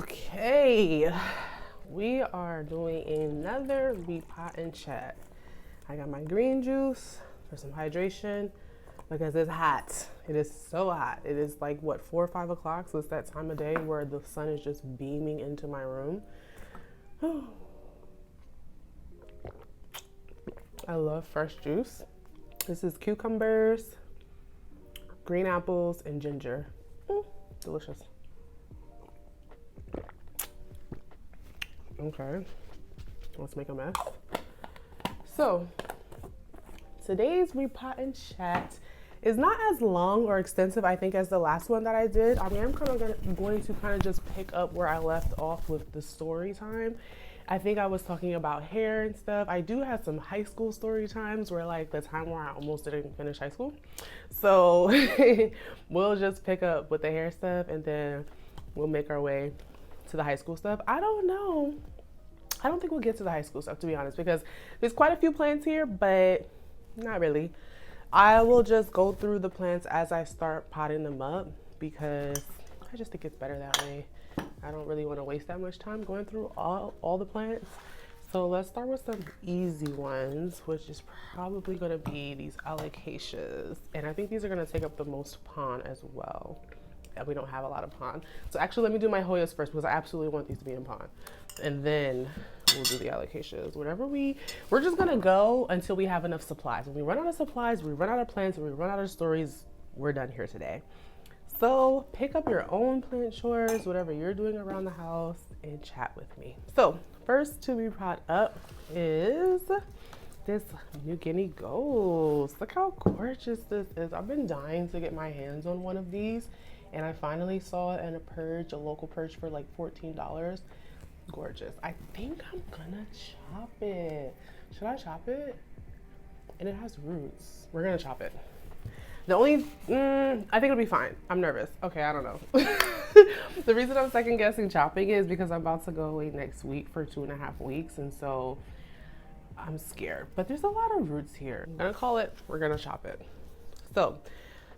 Okay, we are doing another repot and chat. I got my green juice for some hydration because it's hot. It is so hot. It is like what, 4 or 5 o'clock, so it's that time of day where the sun is just beaming into my room. I love fresh juice. This is cucumbers, green apples, and ginger. Delicious. Okay, let's make a mess. So today's repot and chat is not as long or extensive, I think, as the last one that I did. I mean, I'm kind of going to kind of just pick up where I left off with the story time. I think I was talking about hair and stuff. I do have some high school story times where like the time where I almost didn't finish high school. So we'll just pick up with the hair stuff and then we'll make our way to the high school stuff. I don't know. I don't think we'll get to the high school stuff, to be honest, because there's quite a few plants here, but not really. I will just go through the plants as I start potting them up because I just think it's better that way. I don't really want to waste that much time going through all the plants. So let's start with some easy ones, which is probably going to be these alocasias. And I think these are going to take up the most pond as well. And we don't have a lot of pond. So actually, let me do my Hoyas first because I absolutely want these to be in pond. And then we'll do the alocasias. We're just going to go until we have enough supplies. When we run out of supplies, we run out of plants, when we run out of stories, we're done here today. So pick up your own plant chores, whatever you're doing around the house, and chat with me. So first to be brought up is this New Guinea Ghost. Look how gorgeous this is. I've been dying to get my hands on one of these, and I finally saw it in a local purge for like $14. Gorgeous. I think I'm gonna chop it. Should I chop it? And it has roots. We're gonna chop it. The only, I think it'll be fine. I'm nervous. Okay, I don't know. The reason I'm second guessing chopping is because I'm about to go away next week for 2.5 weeks. And so I'm scared, but there's a lot of roots here. I'm gonna call it, we're gonna chop it. So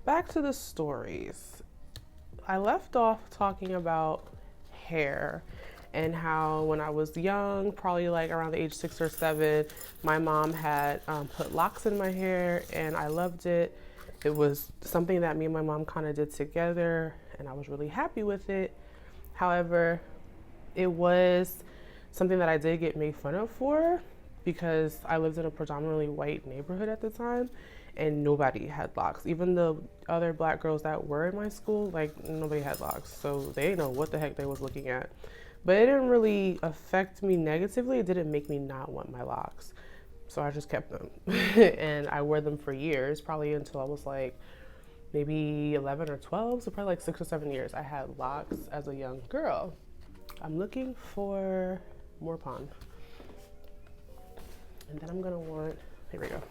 back to the stories. I left off talking about hair and how when I was young, probably like around the age 6 or 7, my mom had put locks in my hair and I loved it. It was something that me and my mom kind of did together and I was really happy with it. However, it was something that I did get made fun of for because I lived in a predominantly white neighborhood at the time and nobody had locks. Even the other black girls that were in my school, like nobody had locks. So they didn't know what the heck they was looking at. But it didn't really affect me negatively. It didn't make me not want my locks. So I just kept them and I wore them for years, probably until I was like maybe 11 or 12. So probably like 6 or 7 years. I had locks as a young girl. I'm looking for more pond. And then I'm gonna want, here we go.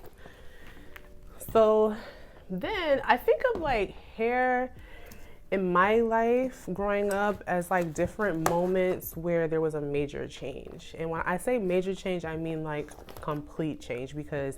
So then I think of like hair in my life growing up as like different moments where there was a major change. And when I say major change, I mean like complete change because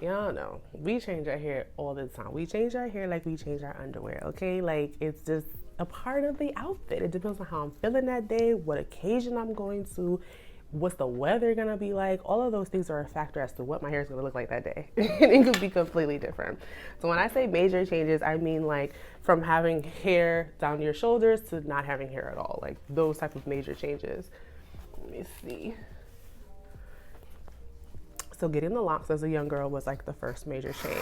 y'all know we change our hair all the time. We change our hair like we change our underwear, okay? Like it's just a part of the outfit. It depends on how I'm feeling that day, what occasion I'm going to, what's the weather gonna be like. All of those things are a factor as to what my hair is gonna look like that day. And it could be completely different. So when I say major changes, I mean like from having hair down to your shoulders to not having hair at all, like those type of major changes. Let me see. So getting the locks as a young girl was like the first major change.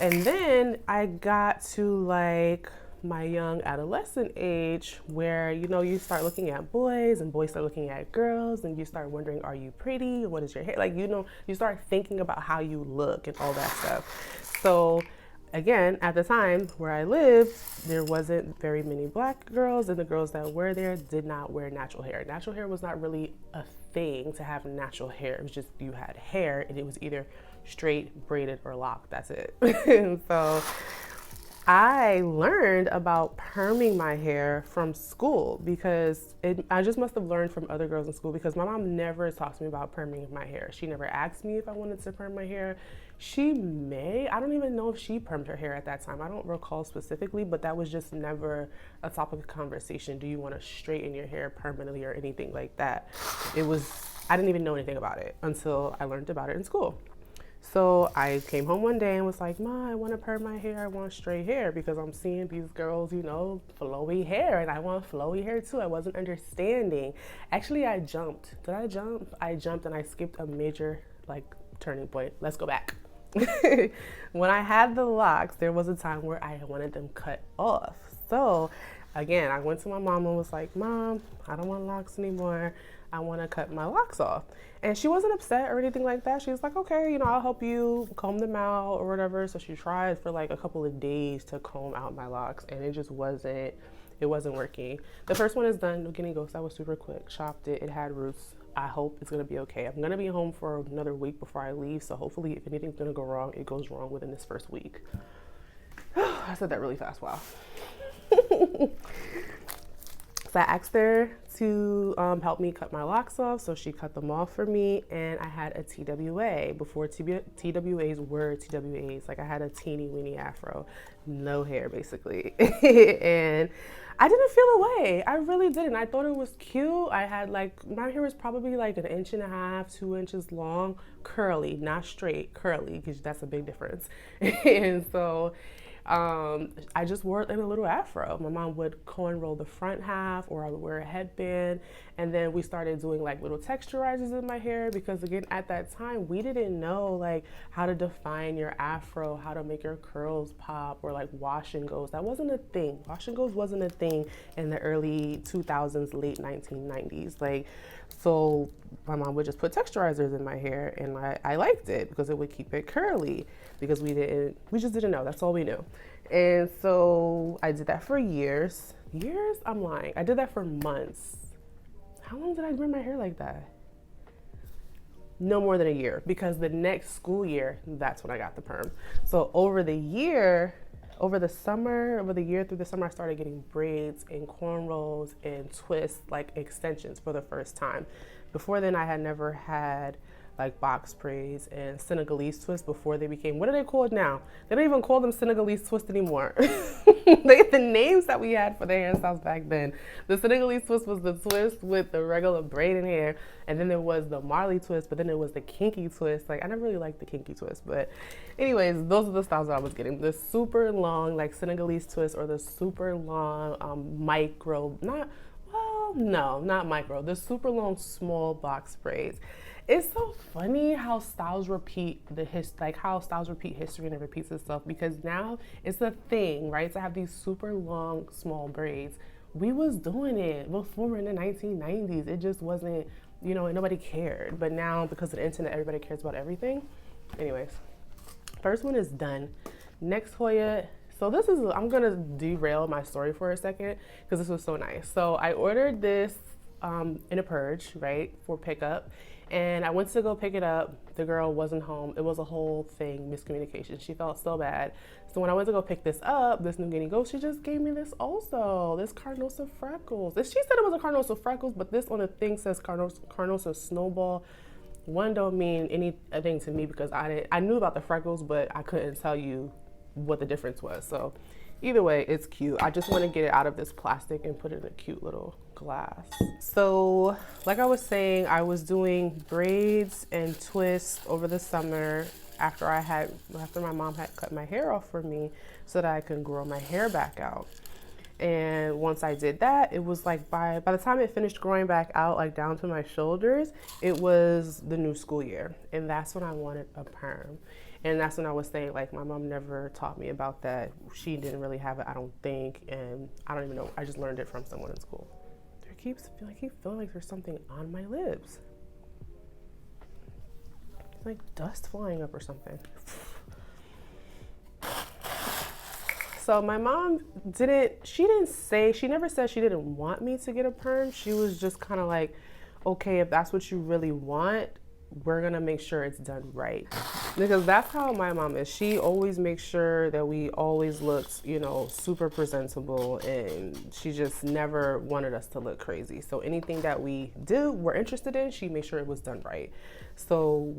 And then I got to like my young adolescent age where, you know, you start looking at boys and boys start looking at girls and you start wondering, are you pretty? What is your hair? Like, you know, you start thinking about how you look and all that stuff. So again, at the time where I lived, there wasn't very many black girls and the girls that were there did not wear natural hair. Natural hair was not really a thing to have natural hair. It was just you had hair and it was either straight, braided, or locked. That's it. And so I learned about perming my hair from school because I just must have learned from other girls in school because my mom never talked to me about perming my hair. She never asked me if I wanted to perm my hair. I don't even know if she permed her hair at that time. I don't recall specifically, but that was just never a topic of conversation. Do you want to straighten your hair permanently or anything like that? I didn't even know anything about it until I learned about it in school. So I came home one day and was like, Ma, I want to perm my hair. I want straight hair because I'm seeing these girls, flowy hair, and I want flowy hair too. I wasn't understanding. Actually, I jumped. Did I jump? I jumped and I skipped a major turning point. Let's go back. When I had the locks, there was a time where I wanted them cut off. So again, I went to my mom and was like, Mom, I don't want locks anymore. I want to cut my locks off. And she wasn't upset or anything like that. She was like, okay, I'll help you comb them out or whatever. So she tried for a couple of days to comb out my locks, and it just wasn't working. The first one is done. No guinea ghost. That was super quick. Chopped it. It had roots. I hope it's going to be okay. I'm going to be home for another week before I leave. So hopefully if anything's going to go wrong, it goes wrong within this first week. I said that really fast. Wow. So I asked her to help me cut my locks off. So she cut them off for me, and I had a TWA before TWAs were TWAs. I had a teeny weeny afro, no hair basically. And I didn't feel away. I really didn't. I thought it was cute. I had my hair was probably 1.5 inches, 2 inches long, curly, not straight, curly, because that's a big difference. And so I just wore it in a little afro. My mom would cornroll the front half, or I would wear a headband. And then we started doing little texturizers in my hair because, again, at that time, we didn't know how to define your afro, how to make your curls pop, or wash and goes. That wasn't a thing. Wash and goes wasn't a thing in the early 2000s, late 1990s. So my mom would just put texturizers in my hair, and I liked it because it would keep it curly because we just didn't know. That's all we knew. And so I did that for years. I'm lying. I did that for months. How long did I wear my hair like that? No more than a year, because the next school year, that's when I got the perm. So over the year through the summer, I started getting braids and cornrows and twists, extensions for the first time. Before then, I had never had box braids and Senegalese twists before they became, what are they called now? They don't even call them Senegalese twist anymore. The names that we had for the hairstyles back then. The Senegalese twist was the twist with the regular braided hair, and then there was the Marley twist, but then there was the kinky twist. I never really liked the kinky twist, but anyways, those are the styles that I was getting. The super long Senegalese twist, or the super long micro, not micro, the super long small box braids. It's so funny how styles repeat history, and it repeats itself, because now it's a thing, right? To have these super long, small braids. We was doing it before in the 1990s. It just wasn't, nobody cared. But now, because of the internet, everybody cares about everything. Anyways, first one is done. Next Hoya. So I'm gonna derail my story for a second because this was so nice. So I ordered this in a purge, right, for pickup. And I went to go pick it up. The girl wasn't home. It was a whole thing, miscommunication. She felt so bad. So when I went to go pick this up, this New Guinea ghost, she just gave me this Carnosa Freckles. She said it was a Carnosa Freckles, but this on the thing says Carnosa Snowball. One don't mean anything to me because I knew about the freckles, but I couldn't tell you what the difference was. So either way, it's cute. I just want to get it out of this plastic and put it in a cute little glass. So like I was saying, I was doing braids and twists over the summer after my mom had cut my hair off for me so that I can grow my hair back out. And once I did that, it was by the time it finished growing back out, down to my shoulders, it was the new school year. And that's when I wanted a perm. And that's when I was saying, my mom never taught me about that. She didn't really have it, I don't think. And I don't even know. I just learned it from someone in school. I keep feeling like there's something on my lips. It's like dust flying up or something. So my mom she never said she didn't want me to get a perm. She was just kind of okay, if that's what you really want, we're gonna make sure it's done right. Because that's how my mom is. She always makes sure that we always looked, you know, super presentable, and she just never wanted us to look crazy. So anything that we were interested in, she made sure it was done right. So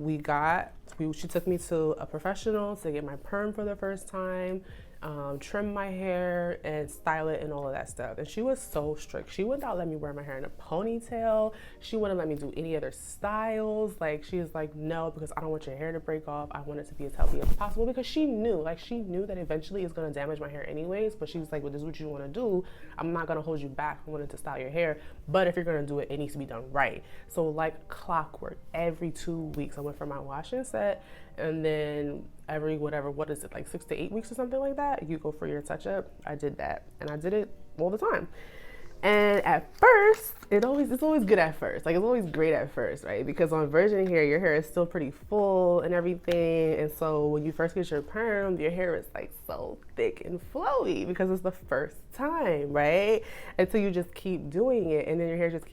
she took me to a professional to get my perm for the first time, trim my hair and style it and all of that stuff. And she was so strict. She would not let me wear my hair in a ponytail. She wouldn't let me do any other styles. Like, she was like, no, because I don't want your hair to break off. I want it to be as healthy as possible, because she knew that eventually it's going to damage my hair anyways. But she was like, well, this is what you want to do. I'm not going to hold you back from wanting to style your hair, but if you're going to do it, it needs to be done right. So like clockwork, every 2 weeks I went for my wash and set, and then every what is it, like 6 to 8 weeks or something like that, you go for your touch up. I did that, and I did it all the time. And at first, it's always good at first. Like, it's always great at first, right? Because on virgin hair, your hair is still pretty full and everything. And so when you first get your perm, your hair is like so thick and flowy because it's the first time, right? Until you just keep doing it, and then your hair just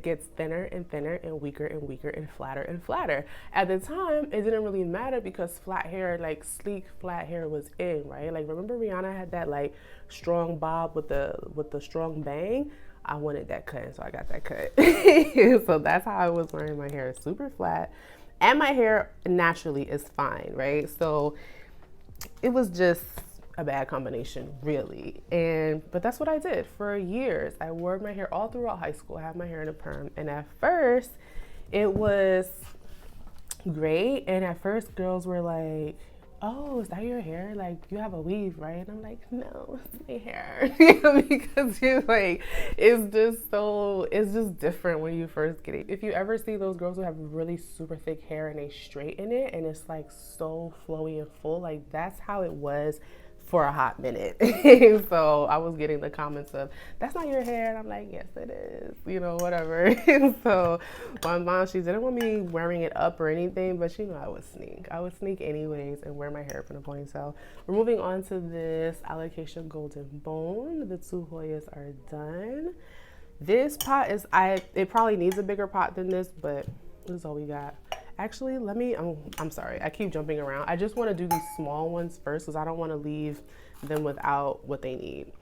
gets thinner and thinner and weaker and flatter and flatter. At the time, it didn't really matter because flat hair, like sleek flat hair, was in, right? Like, remember Rihanna had that like strong bob with the strong bang? I wanted that cut, so I got that cut. So that's how I was wearing my hair, super flat, and my hair naturally is fine, right? So it was just a bad combination, really. But that's what I did for years. I wore my hair all throughout high school. I had my hair in a perm, and at first it was great. And at first girls were like, oh, is that your hair? Like, you have a weave, right? And I'm like, no, it's my hair. Because you're like, it's just different when you first get it. If you ever see those girls who have really super thick hair and they straighten it and it's like so flowy and full, like that's how it was for a hot minute. So I was getting the comments of, that's not your hair. And I'm like, yes, it is, whatever. And so my mom, she didn't want me wearing it up or anything, but I would sneak. I would sneak anyways and wear my hair up in a ponytail. We're moving on to this Alopecia Golden Bone. The 2 Hoyas are done. This pot it probably needs a bigger pot than this, but this is all we got. Actually, I'm sorry, I keep jumping around. I just want to do these small ones first because I don't want to leave them without what they need.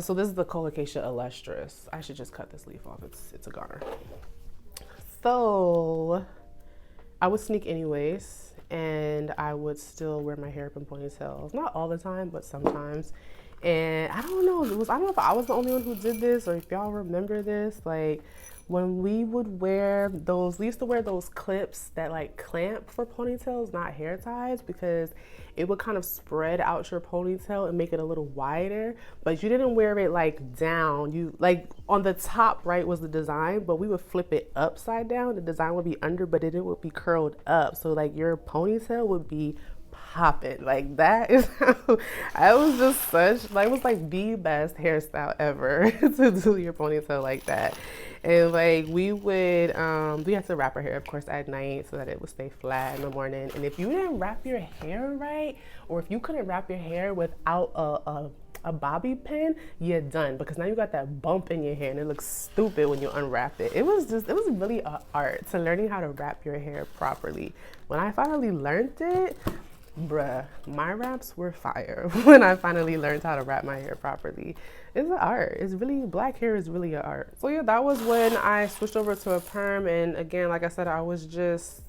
So this is the Colocasia illustris. I should just cut this leaf off. It's a goner. So I would sneak anyways, and I would still wear my hair up in ponytails. Not all the time, but sometimes. And I don't know if I was the only one who did this, or if y'all remember this, like, when we would wear those, we used to wear those clips that like clamp for ponytails, not hair ties, because it would kind of spread out your ponytail and make it a little wider, but you didn't wear it like down. You like on the top, right, was the design, but we would flip it upside down. The design would be under, but it would be curled up. So like your ponytail would be popping. Like, that is how I was just it was like the best hairstyle ever to do your ponytail like that. And like we had to wrap our hair, of course, at night so that it would stay flat in the morning. And if you didn't wrap your hair right, or if you couldn't wrap your hair without a bobby pin, you're done, because now you got that bump in your hair and it looks stupid when you unwrap it. It was really an art to learning how to wrap your hair properly. When I finally learned it, bruh, my wraps were fire when I finally learned how to wrap my hair properly. It's an art. Black hair is really an art. So yeah, that was when I switched over to a perm. And again, like I said, I was just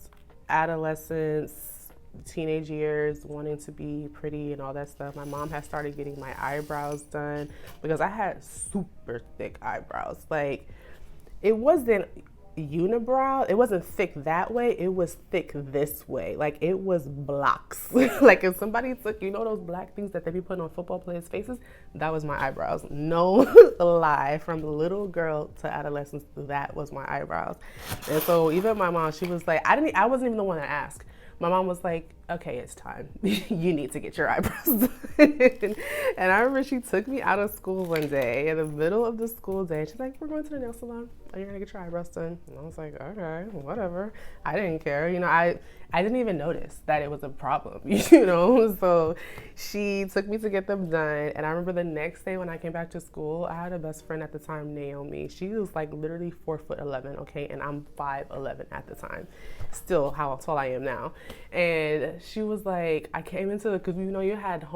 adolescence, teenage years, wanting to be pretty and all that stuff. My mom had started getting my eyebrows done because I had super thick eyebrows. Like, it wasn't unibrow, it wasn't thick that way, it was thick this way. Like, it was blocks. Like, if somebody took, those black things that they be putting on football players' faces, that was my eyebrows. No lie, from little girl to adolescence, that was my eyebrows. And so even my mom, she was like, I wasn't even the one to ask. My mom was like, okay, it's time. You need to get your eyebrows done. And I remember she took me out of school one day, in the middle of the school day. She's like, we're going to the nail salon. Are you going to get your eyebrows done? And I was like, okay, whatever. I didn't care. You know, I didn't even notice that it was a problem, you know? So she took me to get them done. And I remember the next day when I came back to school, I had a best friend at the time, Naomi. She was like literally 4'11", okay? And I'm 5'11" at the time. Still how tall I am now. And she was like, I came into the, because you know you had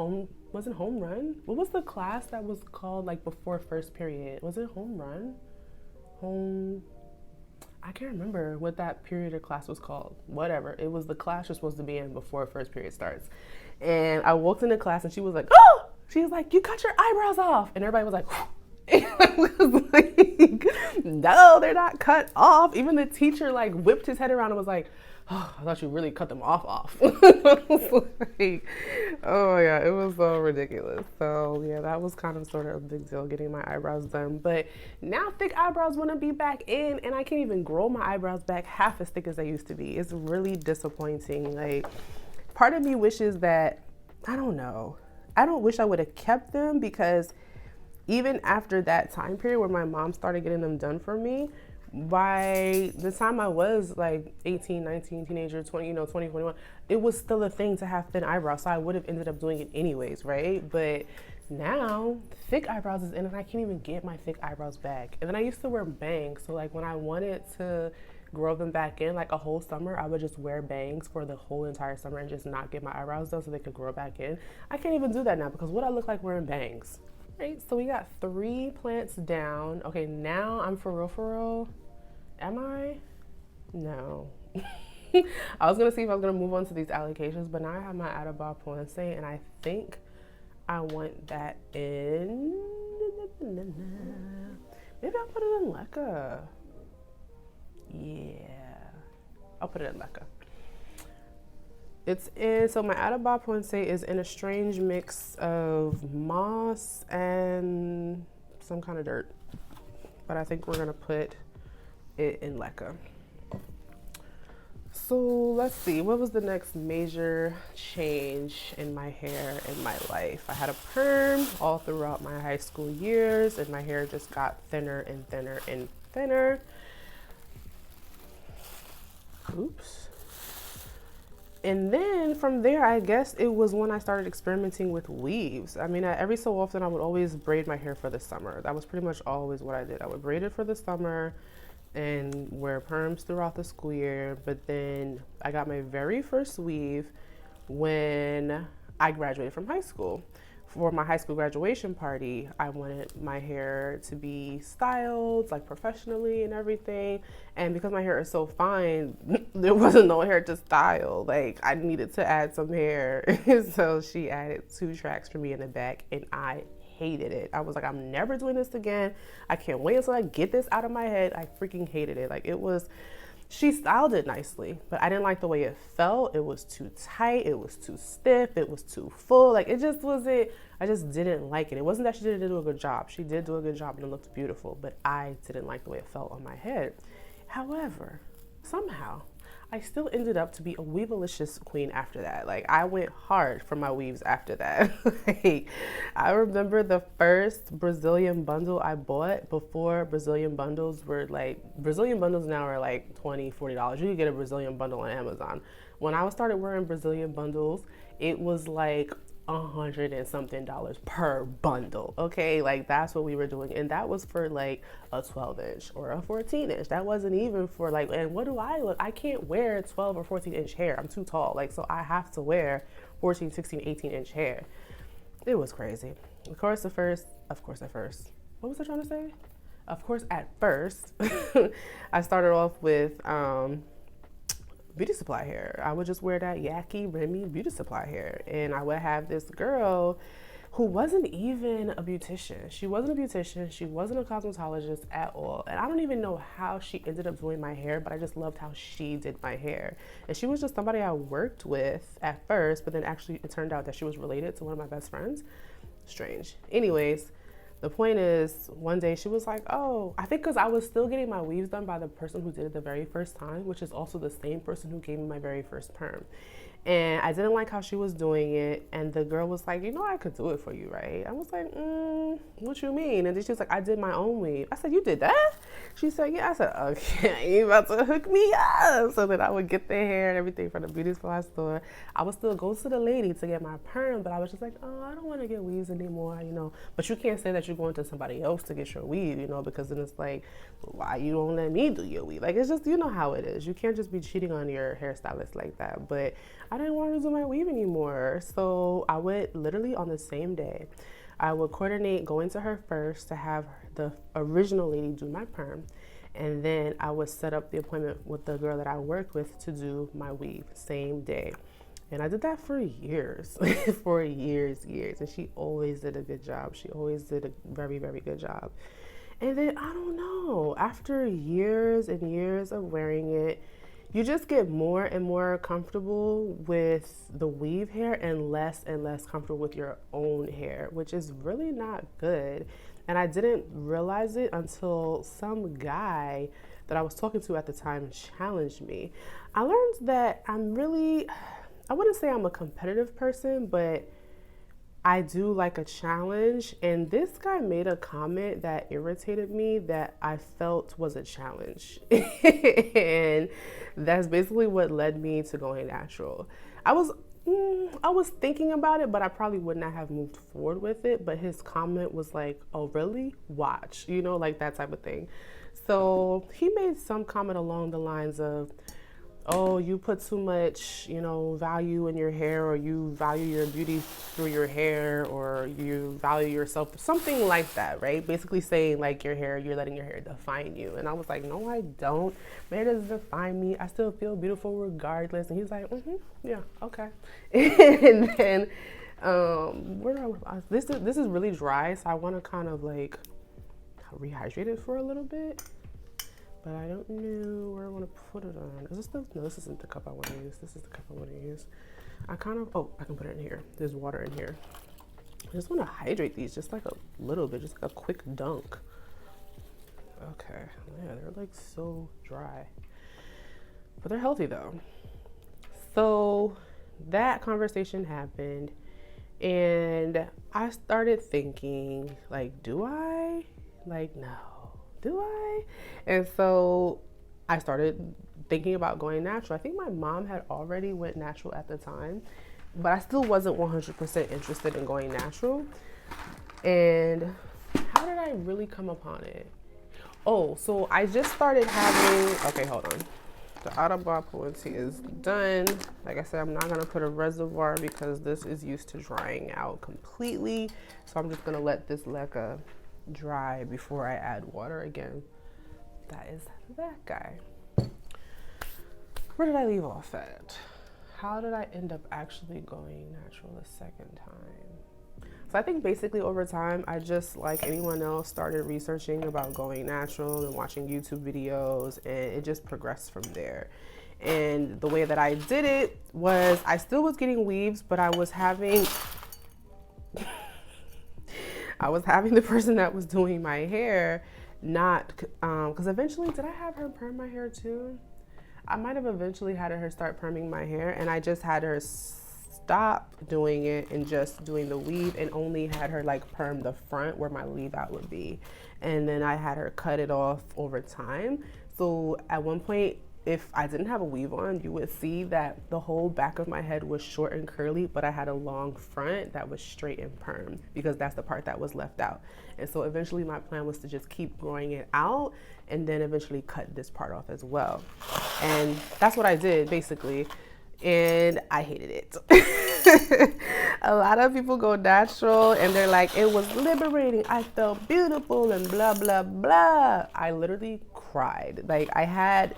wasn't home run? What was the class that was called like before first period? Was it home run? I can't remember what that period or class was called. Whatever. It was the class you're supposed to be in before first period starts. And I walked into class and she was like, oh! She was like, you cut your eyebrows off. And everybody was like, and I was like, no, they're not cut off. Even the teacher like whipped his head around and was like, oh, I thought you really cut them off. I was like, oh my God, it was so ridiculous. So yeah, that was kind of sort of a big deal getting my eyebrows done. But now thick eyebrows want to be back in, and I can't even grow my eyebrows back half as thick as they used to be. It's really disappointing. Like, part of me wishes that, I don't know, I don't wish I would have kept them, because even after that time period where my mom started getting them done for me, by the time I was like 18, 19, teenager, 20, 20, 21, it was still a thing to have thin eyebrows. So I would have ended up doing it anyways, right? But now thick eyebrows is in, and I can't even get my thick eyebrows back. And then I used to wear bangs. So like when I wanted to grow them back in, like a whole summer, I would just wear bangs for the whole entire summer and just not get my eyebrows done so they could grow back in. I can't even do that now, because what I look like wearing bangs. Right, so we got 3 plants down. Okay, now I'm for real. Am I? No. I was gonna see if I was gonna move on to these allocations, but now I have my Outta Ponce, and I think I want that in. Maybe I'll put it in Leca. Yeah, I'll put it in Leca. It's in, so my Outta Ponce is in a strange mix of moss and some kind of dirt. But I think we're gonna put it in Leca. So let's see, what was the next major change in my hair in my life? I had a perm all throughout my high school years, and my hair just got thinner and thinner and thinner. Oops. And then from there, I guess it was when I started experimenting with weaves. I mean, every so often I would always braid my hair for the summer. That was pretty much always what I did. I would braid it for the summer and wear perms throughout the school year. But then I got my very first weave when I graduated from high school. For my high school graduation party, I wanted my hair to be styled like professionally and everything. And because my hair is so fine, there wasn't no hair to style. Like, I needed to add some hair. So she added 2 tracks for me in the back, and I hated it. I was like, I'm never doing this again. I can't wait until I get this out of my head. I freaking hated it. Like, it was, she styled it nicely, but I didn't like the way it felt. It was too tight. It was too stiff. It was too full. Like, it just wasn't, I just didn't like it. It wasn't that she didn't do a good job. She did do a good job and it looked beautiful, but I didn't like the way it felt on my head. However, somehow I still ended up to be a weavelicious queen after that. Like, I went hard for my weaves after that. Like, I remember the first Brazilian bundle I bought before Brazilian bundles were like, Brazilian bundles now are like $20, $40. You could get a Brazilian bundle on Amazon. When I started wearing Brazilian bundles, it was like $100 and something per bundle. Okay, like that's what we were doing, and that was for like a 12-inch or a 14-inch. That wasn't even for like, and what do I look? I can't wear 12 or 14-inch hair. I'm too tall. Like, so I have to wear 14, 16, 18-inch hair. It was crazy. Of course at first, what was I trying to say? Of course at first, I started off with beauty supply hair. I would just wear that Yaki Remy beauty supply hair, and I would have this girl who wasn't even a beautician. She wasn't a beautician. She wasn't a cosmetologist at all. And I don't even know how she ended up doing my hair, but I just loved how she did my hair. And she was just somebody I worked with at first, but then actually it turned out that she was related to one of my best friends. Strange. Anyways, the point is, one day she was like, oh, I think because I was still getting my weaves done by the person who did it the very first time, which is also the same person who gave me my very first perm. And I didn't like how she was doing it. And the girl was like, you know, I could do it for you, right? I was like, what you mean? And then she was like, I did my own weave. I said, you did that? She said, yeah. I said, okay, you about to hook me up. So that I would get the hair and everything from the beauty supply store. I would still go to the lady to get my perm, but I was just like, oh, I don't want to get weaves anymore, you know. But you can't say that you're going to somebody else to get your weave, you know, because then it's like, why you don't let me do your weave? Like, it's just, you know how it is. You can't just be cheating on your hairstylist like that. But I didn't want to do my weave anymore. So I would literally on the same day, I would coordinate going to her first to have the original lady do my perm. And then I would set up the appointment with the girl that I work with to do my weave same day. And I did that for years, for years. And she always did a good job. She always did a very, very good job. And then, I don't know, after years and years of wearing it, you just get more and more comfortable with the weave hair and less comfortable with your own hair, which is really not good. And I didn't realize it until some guy that I was talking to at the time challenged me. I learned that I wouldn't say I'm a competitive person, but I do like a challenge. And this guy made a comment that irritated me that I felt was a challenge. And that's basically what led me to going natural. I was thinking about it, but I probably would not have moved forward with it. But his comment was like, oh, really? Watch, you know, like that type of thing. So he made some comment along the lines of, oh, you put too much, you know, value in your hair, or you value your beauty through your hair, or you value yourself, something like that, right? Basically saying like your hair, you're letting your hair define you. And I was like, no, I don't. My hair doesn't define me. I still feel beautiful regardless. And he's like, yeah, okay. And then, this is really dry, so I want to kind of like rehydrate it for a little bit. But I don't know where I want to put it on. Is this no, this isn't the cup I want to use. This is the cup I want to use. I can put it in here. There's water in here. I just want to hydrate these just like a little bit, just like a quick dunk. Okay, yeah, they're like so dry. But they're healthy though. So that conversation happened and I started thinking, like, do I? Like, no. Do I? And so I started thinking about going natural. I think my mom had already went natural at the time, but I still wasn't 100% interested in going natural. And how did I really come upon it? Oh, so I just started having, okay, hold on. The Outta tea is done. Like I said, I'm not gonna put a reservoir because this is used to drying out completely. So I'm just gonna let this leca dry before I add water again. That is that guy. Where did I leave off at? How did I end up actually going natural a second time? So I think basically over time, I just, like anyone else, started researching about going natural and watching YouTube videos, and it just progressed from there. And the way that I did it was I still was getting weaves, but I was having the person that was doing my hair not, because eventually, did I have her perm my hair too? I might have eventually had her start perming my hair, and I just had her stop doing it and just doing the weave, and only had her like perm the front where my leave out would be. And then I had her cut it off over time. So at one point, if I didn't have a weave on, you would see that the whole back of my head was short and curly, but I had a long front that was straight and perm because that's the part that was left out. And so eventually my plan was to just keep growing it out and then eventually cut this part off as well. And that's what I did basically. And I hated it. A lot of people go natural and they're like, it was liberating. I felt beautiful and blah, blah, blah. I literally cried. Like I had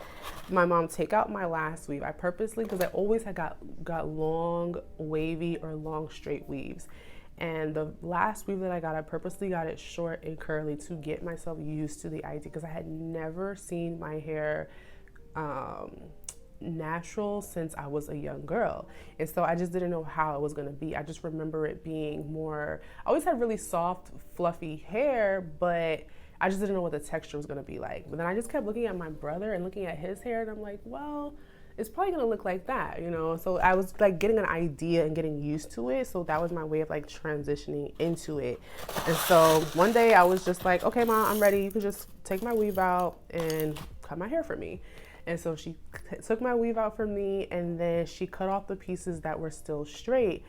my mom take out my last weave. I purposely, because I always had got long wavy or long straight weaves. And the last weave that I got, I purposely got it short and curly to get myself used to the idea, because I had never seen my hair natural since I was a young girl. And so I just didn't know how it was going to be. I just remember it being more, I always had really soft, fluffy hair, but I just didn't know what the texture was going to be like. But then I just kept looking at my brother and looking at his hair, and I'm like, well, it's probably gonna look like that, you know? So I was like getting an idea and getting used to it. So that was my way of like transitioning into it. And so one day I was just like, okay, Mom, I'm ready. You can just take my weave out and cut my hair for me. And so she took my weave out for me, and then she cut off the pieces that were still straight.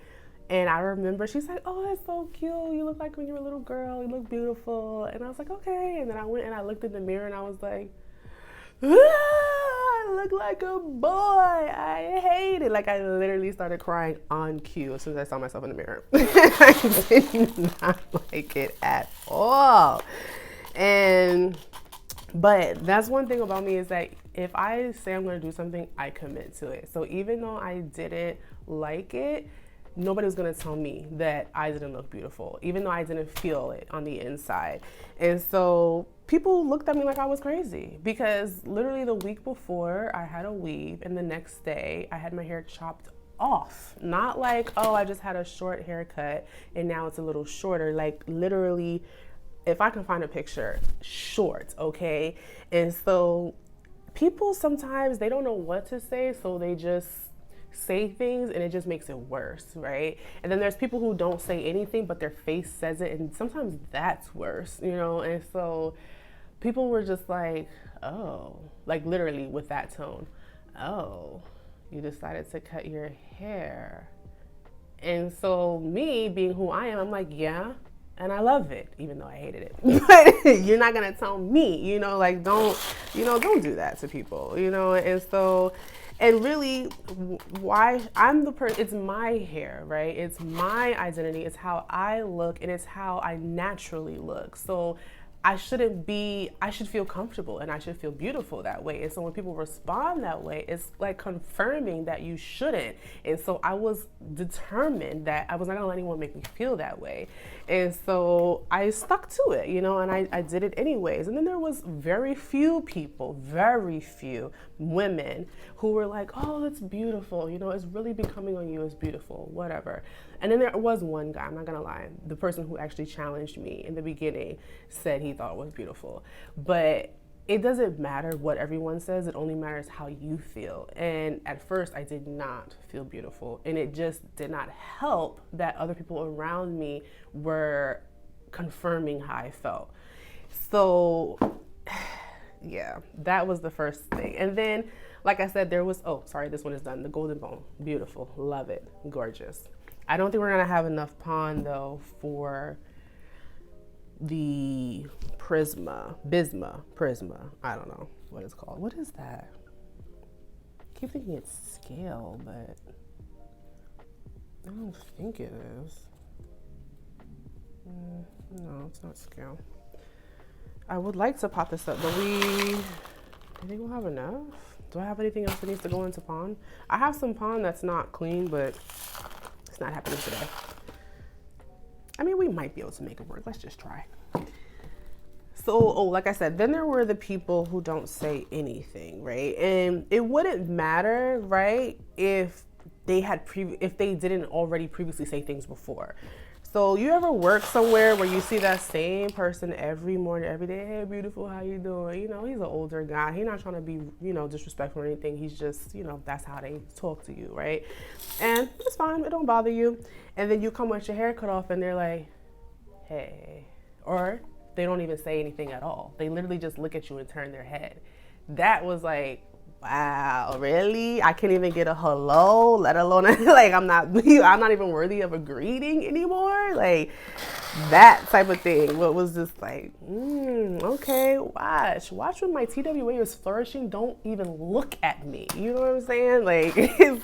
And I remember she's like, oh, that's so cute. You look like when you were a little girl. You look beautiful. And I was like, okay. And then I went and I looked in the mirror and I was like, I look like a boy. I hate it. Like, I literally started crying on cue as soon as I saw myself in the mirror. I did not like it at all. But that's one thing about me, is that if I say I'm going to do something, I commit to it. So even though I didn't like it, nobody was going to tell me that I didn't look beautiful, even though I didn't feel it on the inside. And so people looked at me like I was crazy, because literally the week before I had a weave, and the next day I had my hair chopped off. Not like, oh, I just had a short haircut and now it's a little shorter. Like, literally, if I can find a picture, short, okay? And so people sometimes, they don't know what to say, so they just say things and it just makes it worse, right? And then there's people who don't say anything, but their face says it, and sometimes that's worse, you know? And so people were just like, oh, like literally with that tone, oh, you decided to cut your hair. And so me being who I am, I'm like, yeah, and I love it, even though I hated it. But you're not gonna tell me, you know, like, don't do that to people, you know? And so, and really, why I'm the person, it's my hair, right? It's my identity, it's how I look, and it's how I naturally look. So I should feel comfortable and I should feel beautiful that way. And so when people respond that way, it's like confirming that you shouldn't. And so I was determined that I was not gonna let anyone make me feel that way. And so I stuck to it, you know, and I did it anyways. And then there was very few people, very few women who were like, oh, that's beautiful. You know, it's really becoming on you, it's beautiful, whatever. And then there was one guy, I'm not gonna lie, the person who actually challenged me in the beginning said he thought it was beautiful. But it doesn't matter what everyone says, it only matters how you feel. And at first I did not feel beautiful, and it just did not help that other people around me were confirming how I felt. So yeah, that was the first thing. And then, like I said, there was, oh, sorry, this one is done. The golden bone, beautiful, love it, gorgeous. I don't think we're gonna have enough pond though for the prisma, I don't know what it's called. What is that? I keep thinking it's scale, but I don't think it is. No, it's not scale. I would like to pot this up, but I think we'll have enough. Do I have anything else that needs to go into pond? I have some pond that's not clean, but it's not happening today. I mean, we might be able to make it work. Let's just try. So, like I said, then there were the people who don't say anything, right? And it wouldn't matter, right, if they didn't already previously say things before. So you ever work somewhere where you see that same person every morning, every day, hey, beautiful, how you doing? You know, he's an older guy. He's not trying to be, you know, disrespectful or anything. He's just, you know, that's how they talk to you, right? And it's fine. It don't bother you. And then you come with your hair cut off and they're like, hey. Or they don't even say anything at all. They literally just look at you and turn their head. That was like, wow, really? I can't even get a hello, let alone like I'm not even worthy of a greeting anymore. Like that type of thing. What was just like, okay, watch when my TWA is flourishing. Don't even look at me. You know what I'm saying? Like,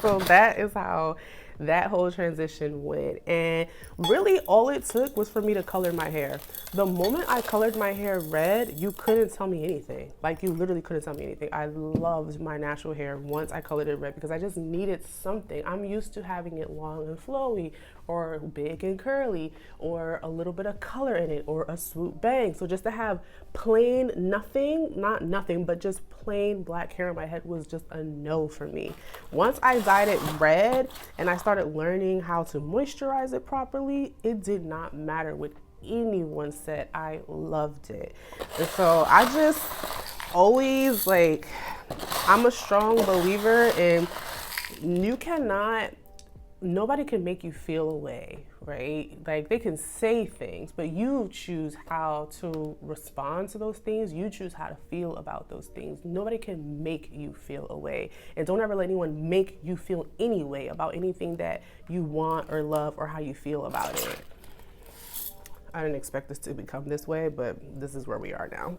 so that is how that whole transition went. And really all it took was for me to color my hair. The moment I colored my hair red, you couldn't tell me anything. Like, you literally couldn't tell me anything. I loved my natural hair once I colored it red because I just needed something. I'm used to having it long and flowy, or big and curly, or a little bit of color in it, or a swoop bang. So just to have plain nothing, not nothing, but just plain black hair on my head was just a no for me. Once I dyed it red and I started learning how to moisturize it properly, it did not matter what anyone said. I loved it. And so I just always, like, I'm a strong believer in nobody can make you feel away, right? Like they can say things, but you choose how to respond to those things. You choose how to feel about those things. Nobody can make you feel away. And don't ever let anyone make you feel any way about anything that you want or love or how you feel about it. I didn't expect this to become this way, but this is where we are now.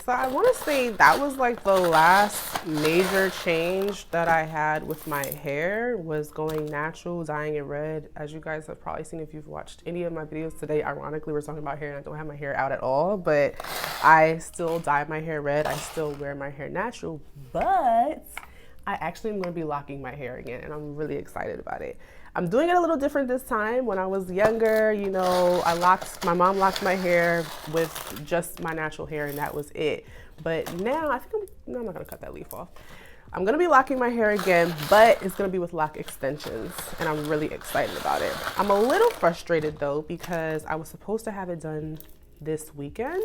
So I want to say that was like the last major change that I had with my hair, was going natural, dyeing it red. As you guys have probably seen if you've watched any of my videos today, ironically, we're talking about hair and I don't have my hair out at all, but I still dye my hair red. I still wear my hair natural, but I actually am going to be locking my hair again, and I'm really excited about it. I'm doing it a little different this time. When I was younger, you know, my mom locked my hair with just my natural hair and that was it. But now I think I'm not gonna cut that leaf off. I'm gonna be locking my hair again, but it's gonna be with lock extensions, and I'm really excited about it. I'm a little frustrated though, because I was supposed to have it done this weekend,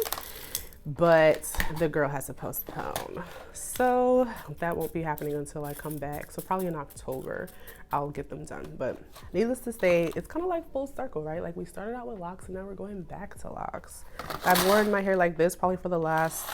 but the girl has to postpone. So that won't be happening until I come back. So probably in October, I'll get them done. But needless to say, it's kind of like full circle, right? Like we started out with locks and now we're going back to locks. I've worn my hair like this probably for the last,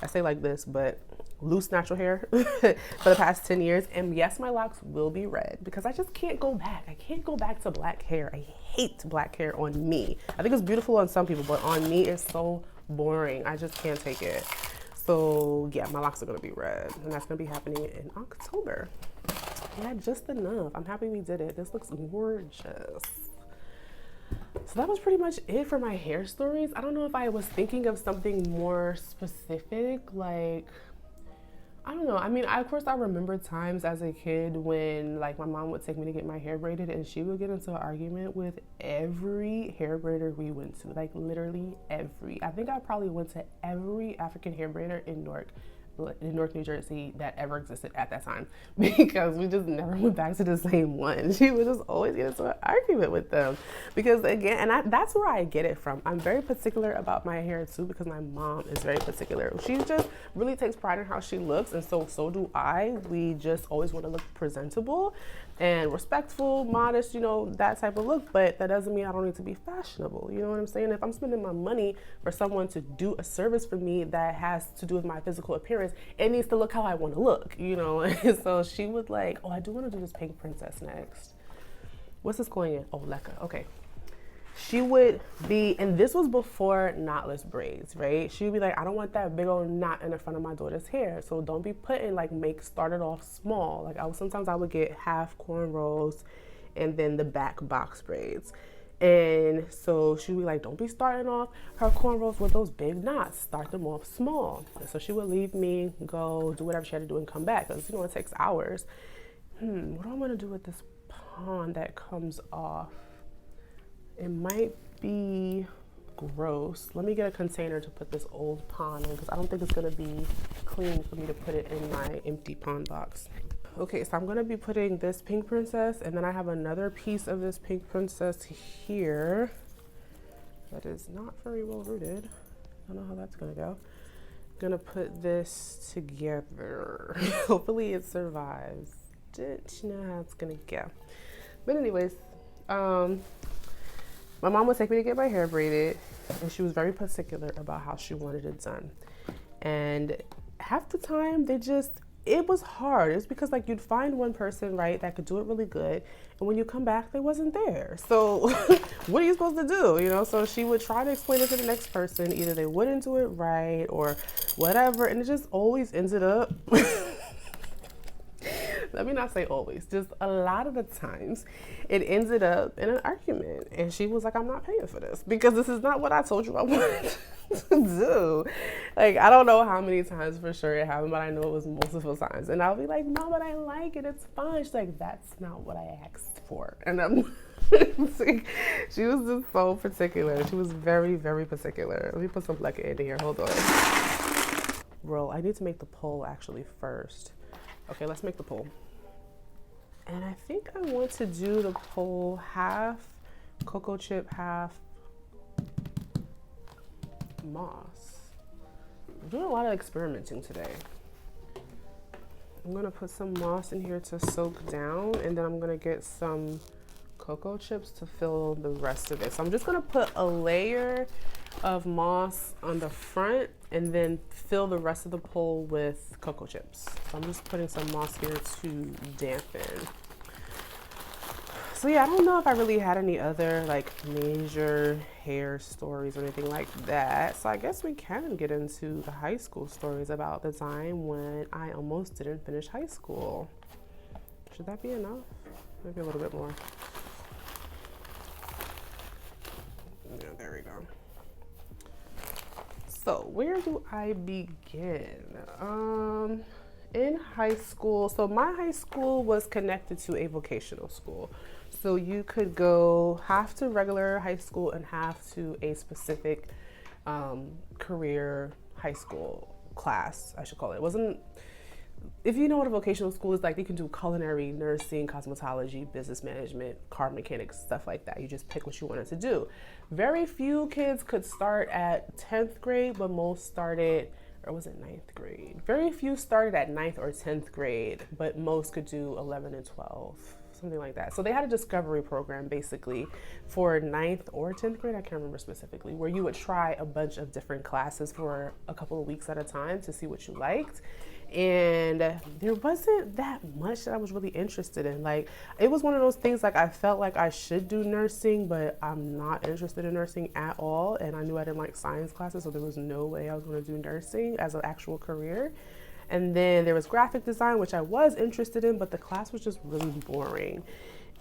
I say like this, but loose natural hair for the past 10 years. And yes, my locks will be red because I just can't go back. I can't go back to black hair. I hate black hair on me. I think it's beautiful on some people, but on me it's so boring. I just can't take it. So yeah, my locks are gonna be red, and that's gonna be happening in October. Yeah, just enough. I'm happy we did it. This looks gorgeous. So that was pretty much it for my hair stories. I don't know if I was thinking of something more specific, like, I don't know. I mean, of course, I remember times as a kid when, like, my mom would take me to get my hair braided and she would get into an argument with every hair braider we went to, like, literally every. I think I probably went to every African hair braider in Newark, New Jersey that ever existed at that time, because we just never went back to the same one. She would just always get into an argument with them because, again, and that's where I get it from. I'm very particular about my hair too, because my mom is very particular. She just really takes pride in how she looks, and so do I. We just always want to look presentable and respectful, modest, you know, that type of look, but that doesn't mean I don't need to be fashionable. You know what I'm saying? If I'm spending my money for someone to do a service for me that has to do with my physical appearance, it needs to look how I want to look, you know? And so she was like, oh, I do want to do this pink princess next. What's this going in? Oh, Leka. Okay. She would be, and this was before knotless braids, right? She would be like, I don't want that big old knot in the front of my daughter's hair. So don't be putting, like, started off small. Like, sometimes I would get half cornrows and then the back box braids. And so she would be like, don't be starting off her cornrows with those big knots. Start them off small. And so she would leave me, go do whatever she had to do and come back, because, you know, it takes hours. What do I want to do with this pond that comes off? It might be gross. Let me get a container to put this old pond in, because I don't think it's going to be clean for me to put it in my empty pond box. Okay, so I'm going to be putting this pink princess, and then I have another piece of this pink princess here that is not very well rooted. I don't know how that's going to go. I'm going to put this together. Hopefully it survives. Don't know how it's going to go. But anyways, my mom would take me to get my hair braided, and she was very particular about how she wanted it done. And half the time, it was hard. It's because, like, you'd find one person, right, that could do it really good, and when you come back, they wasn't there. So what are you supposed to do, you know? So she would try to explain it to the next person. Either they wouldn't do it right or whatever, and it just always ended up let me not say always, just a lot of the times it ended up in an argument, and she was like, I'm not paying for this because this is not what I told you I wanted to do. Like, I don't know how many times for sure it happened, but I know it was multiple times, and I'll be like, no, but I like it, it's fine. She's like, that's not what I asked for. And I'm she was just so particular. She was very, very particular. Let me put some Leka in here. Hold on. Bro, I need to make the poll actually first. Okay, let's make the poll. And I think I want to do the poll half cocoa chip, half moss. doing a lot of experimenting today. I'm gonna put some moss in here to soak down, and then I'm gonna get some cocoa chips to fill the rest of it. So I'm just gonna put a layer of moss on the front and then fill the rest of the pole with cocoa chips. So I'm just putting some moss here to dampen. So yeah, I don't know if I really had any other like major hair stories or anything like that. So I guess we can get into the high school stories about the time when I almost didn't finish high school. Should that be enough? Maybe a little bit more. Yeah, there we go. So where do I begin? In high school, so my high school was connected to a vocational school. So you could go half to regular high school and half to a specific career high school class, I should call it. It wasn't, if you know what a vocational school is like, you can do culinary, nursing, cosmetology, business management, car mechanics, stuff like that. You just pick what you wanted to do. Very few kids could start at 10th grade, but most started, or was it 9th grade? Very few started at 9th or 10th grade, but most could do 11 and 12, something like that. So they had a discovery program basically for 9th or 10th grade, I can't remember specifically, where you would try a bunch of different classes for a couple of weeks at a time to see what you liked. And there wasn't that much that I was really interested in. Like, it was one of those things, like I felt like I should do nursing, but I'm not interested in nursing at all. And I knew I didn't like science classes, so there was no way I was going to do nursing as an actual career. And then there was graphic design, which I was interested in, but the class was just really boring.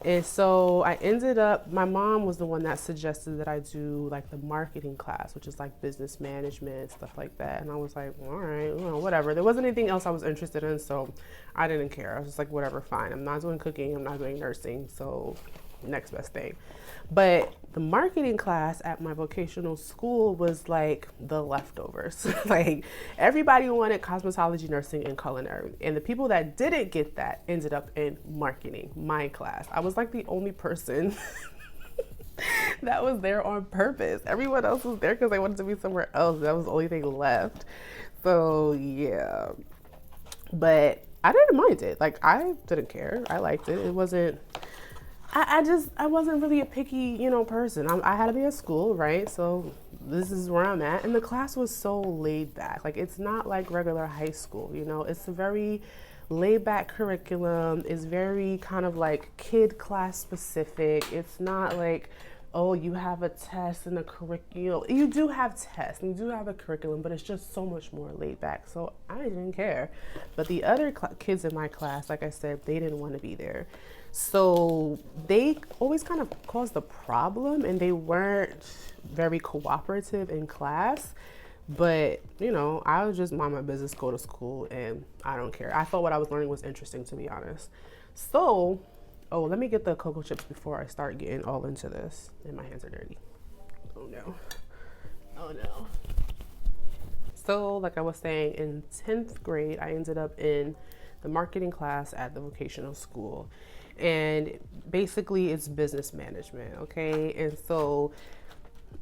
And so I ended up, my mom was the one that suggested that I do like the marketing class, which is like business management, stuff like that. And I was like, all right, well, whatever. There wasn't anything else I was interested in, so I didn't care. I was just like, whatever, fine. I'm not doing cooking, I'm not doing nursing, so next best thing. But the marketing class at my vocational school was like the leftovers. Like, everybody wanted cosmetology, nursing, and culinary. And the people that didn't get that ended up in marketing, my class. I was like the only person that was there on purpose. Everyone else was there because they wanted to be somewhere else. That was the only thing left. So yeah, but I didn't mind it. Like, I didn't care. I liked it. It wasn't, I wasn't really a picky, person. I had to be at school, right? So this is where I'm at. And the class was so laid back. Like, it's not like regular high school, It's a very laid back curriculum. It's very kind of like kid class specific. It's not like, oh, you have a test and a curriculum. You do have tests and you do have a curriculum, but it's just so much more laid back. So I didn't care. But the other kids in my class, like I said, they didn't want to be there. So they always kind of caused a problem, and they weren't very cooperative in class. But, I would just mind my business, go to school, and I don't care. I thought what I was learning was interesting, to be honest. So, let me get the cocoa chips before I start getting all into this. And my hands are dirty. Oh no. Oh no. So, like I was saying, in 10th grade, I ended up in the marketing class at the vocational school. And basically it's business management, okay? And so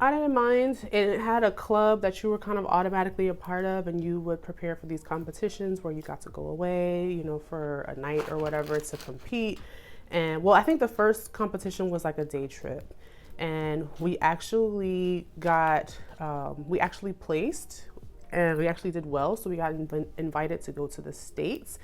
I didn't mind. It had a club that you were kind of automatically a part of, and you would prepare for these competitions where you got to go away, for a night or whatever to compete. And well, I think the first competition was like a day trip, and we actually placed, and we actually did well. So we got invited to go to the state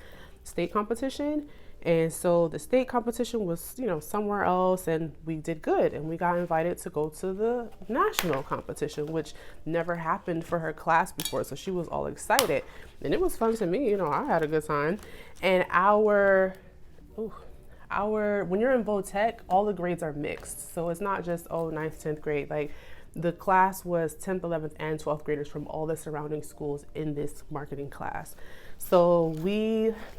competition. And so the state competition was, somewhere else, and we did good. And we got invited to go to the national competition, which never happened for her class before. So she was all excited, and it was fun to me. I had a good time. And when you're in Votech, all the grades are mixed. So it's not just, 9th, 10th grade. Like, the class was 10th, 11th, and 12th graders from all the surrounding schools in this marketing class. So let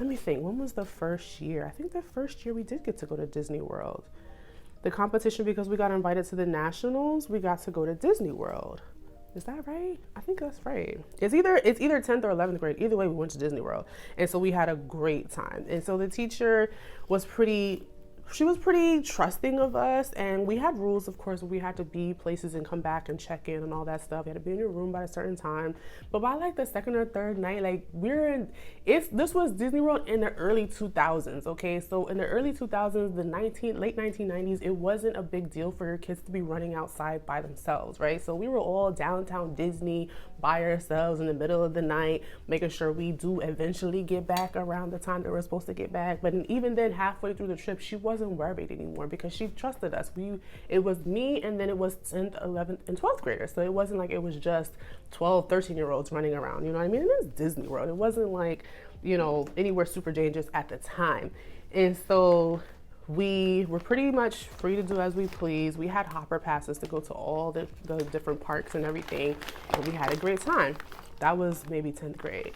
me think, when was the first year? I think the first year we did get to go to Disney World. The competition, because we got invited to the nationals, we got to go to Disney World. Is that right? I think that's right. It's either 10th or 11th grade. Either way, we went to Disney World. And so we had a great time. And so the teacher was pretty she was pretty trusting of us, and we had rules, of course. We had to be places and come back and check in and all that stuff. You had to be in your room by a certain time. But by like the second or third night, like this was Disney World in the early 2000s, okay? So in the early 2000s, late 1990s, it wasn't a big deal for your kids to be running outside by themselves, right? So we were all downtown Disney by ourselves in the middle of the night, making sure we do eventually get back around the time that we're supposed to get back. But even then, halfway through the trip, she wasn't worried anymore because she trusted us. It was me, and then it was 10th, 11th, and 12th graders. So it wasn't like it was just 12, 13-year-olds running around, you know what I mean? And it was Disney World. It wasn't like, you know, anywhere super dangerous at the time. And so we were pretty much free to do as we please. We had hopper passes to go to all the different parks and everything, and we had a great time. That was maybe 10th grade.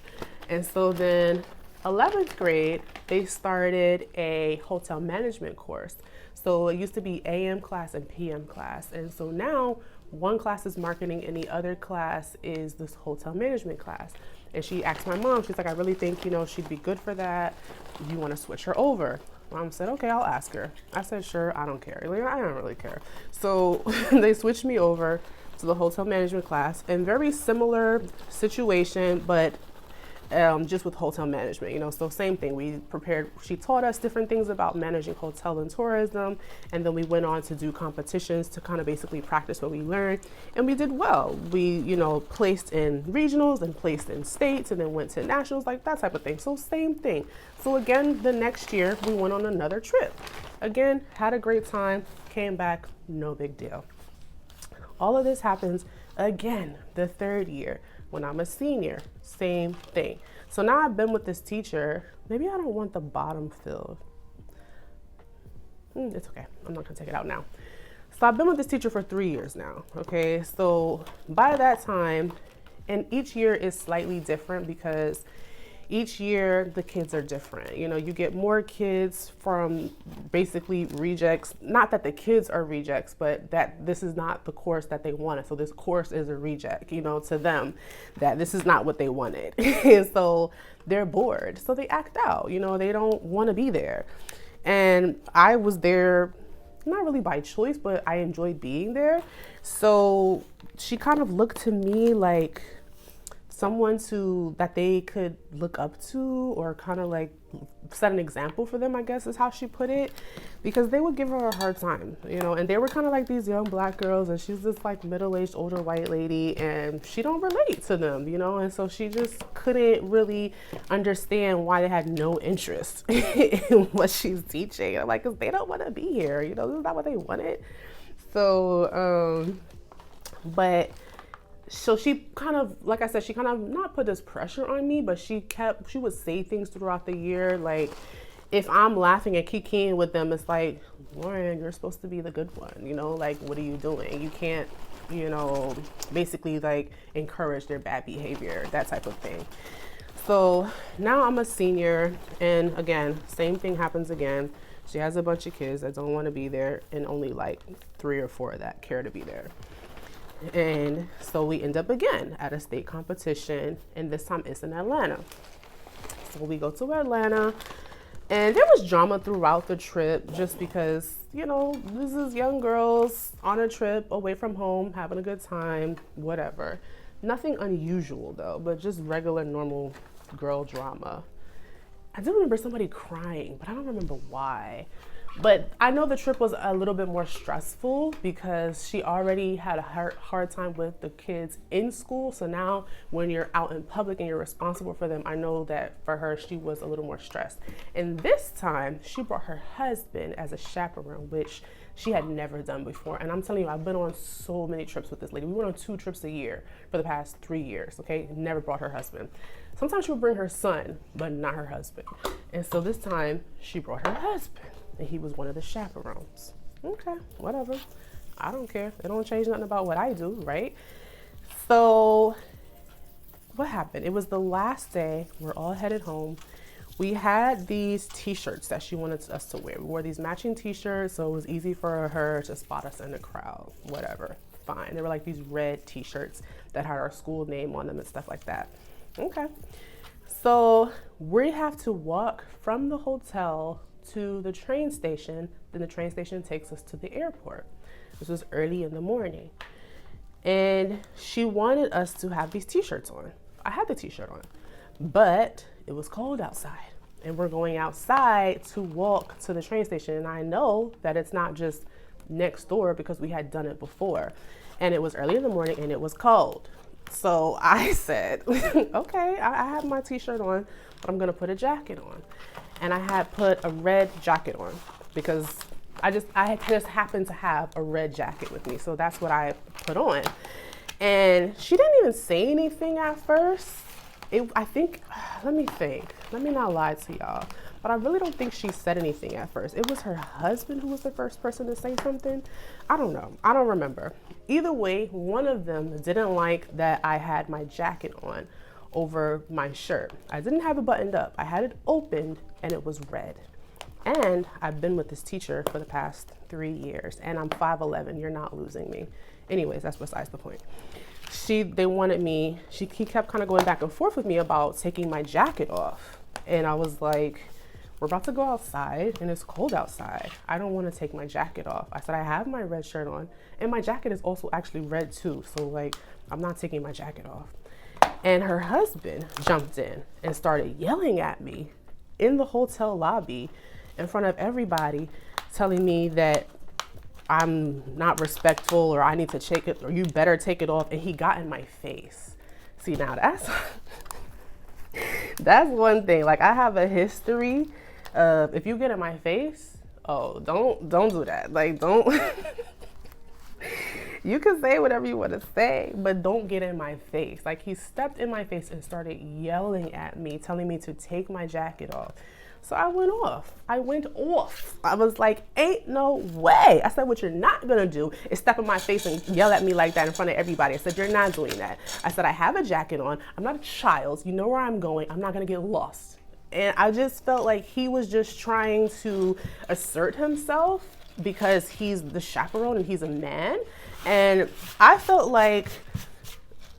And so then 11th grade, they started a hotel management course. So it used to be AM class and PM class. And so now one class is marketing and the other class is this hotel management class. And she asked my mom, she's like, I really think, you know, she'd be good for that. You want to switch her over? Mom said, okay, I'll ask her. I said, sure, I don't care. Like, I don't really care. So they switched me over to the hotel management class, and very similar situation, but just with hotel management, you know, so same thing. She taught us different things about managing hotel and tourism, and then we went on to do competitions to kind of basically practice what we learned, and we did well. We, you know, placed in regionals and placed in states, and then went to nationals, like that type of thing. So same thing. So again, the next year we went on another trip. Again, had a great time, came back, no big deal. All of this happens again the third year. When I'm a senior, same thing. So now I've been with this teacher. Maybe I don't want the bottom filled. It's okay. I'm not gonna take it out now. So I've been with this teacher for 3 years now, okay? So by that time, and each year is slightly different because each year the kids are different. You know, you get more kids from basically rejects. Not that the kids are rejects, but that this is not the course that they wanted. So this course is a reject, you know, to them, that this is not what they wanted. And so they're bored. So they act out, you know, they don't want to be there. And I was there, not really by choice, but I enjoyed being there. So she kind of looked to me like someone that they could look up to, or kind of like set an example for them, I guess is how she put it, because they would give her a hard time, you know, and they were kind of like these young black girls, and she's this like middle-aged older white lady, and she don't relate to them, you know, and so she just couldn't really understand why they had no interest in what she's teaching. I'm like, because they don't want to be here, you know, this is not what they wanted. So so she kind of, like I said, she kind of not put this pressure on me, but she would say things throughout the year. Like if I'm laughing and kikiing with them, it's like, Lauren, you're supposed to be the good one, you know, like, what are you doing? You can't, you know, basically like encourage their bad behavior, that type of thing. So now I'm a senior, and again, same thing happens again. She has a bunch of kids that don't want to be there, and only like 3 or 4 that care to be there. And so we end up again at a state competition, and this time it's in Atlanta. So we go to Atlanta, and there was drama throughout the trip just because, you know, this is young girls on a trip away from home, having a good time, whatever. Nothing unusual though, but just regular normal girl drama. I do remember somebody crying, but I don't remember why. But I know the trip was a little bit more stressful because she already had a hard time with the kids in school. So now when you're out in public and you're responsible for them, I know that for her, she was a little more stressed. And this time she brought her husband as a chaperone, which she had never done before. And I'm telling you, I've been on so many trips with this lady. We went on 2 trips a year for the past 3 years, okay? Never brought her husband. Sometimes she would bring her son, but not her husband. And so this time she brought her husband, and he was one of the chaperones. Okay, whatever. I don't care. It don't change nothing about what I do, right? So what happened? It was the last day. We're all headed home. We had these t-shirts that she wanted us to wear. We wore these matching t-shirts, so it was easy for her to spot us in the crowd, whatever, fine. They were like these red t-shirts that had our school name on them and stuff like that. Okay, so we have to walk from the hotel to the train station. Then the train station takes us to the airport. This was early in the morning. And she wanted us to have these t-shirts on. I had the t-shirt on, but it was cold outside. And we're going outside to walk to the train station. And I know that it's not just next door because we had done it before. And it was early in the morning and it was cold. So I said, okay, I have my t-shirt on, but I'm gonna put a jacket on. And I had put a red jacket on because I just happened to have a red jacket with me. So that's what I put on. And she didn't even say anything at first. Let me think. Let me not lie to y'all. But I really don't think she said anything at first. It was her husband who was the first person to say something. I don't know. I don't remember. Either way, one of them didn't like that I had my jacket on over my shirt. I didn't have it buttoned up. I had it opened and it was red. And I've been with this teacher for the past 3 years and I'm 5'11". You're not losing me. Anyways, that's besides the point. He kept kind of going back and forth with me about taking my jacket off. And I was like, we're about to go outside and it's cold outside. I don't want to take my jacket off. I said, I have my red shirt on and my jacket is also actually red too. So like, I'm not taking my jacket off. And her husband jumped in and started yelling at me in the hotel lobby in front of everybody, telling me that I'm not respectful or I need to take it or you better take it off. And he got in my face. See, now that's one thing. Like I have a history of if you get in my face, oh, don't do that. Like don't, you can say whatever you want to say, but don't get in my face. Like he stepped in my face and started yelling at me, telling me to take my jacket off. So I went off. I was like, ain't no way. I said, what you're not gonna do is step in my face and yell at me like that in front of everybody. I said, you're not doing that. I said, I have a jacket on. I'm not a child. You know where I'm going. I'm not gonna get lost. And I just felt like he was just trying to assert himself because he's the chaperone and he's a man. And I felt like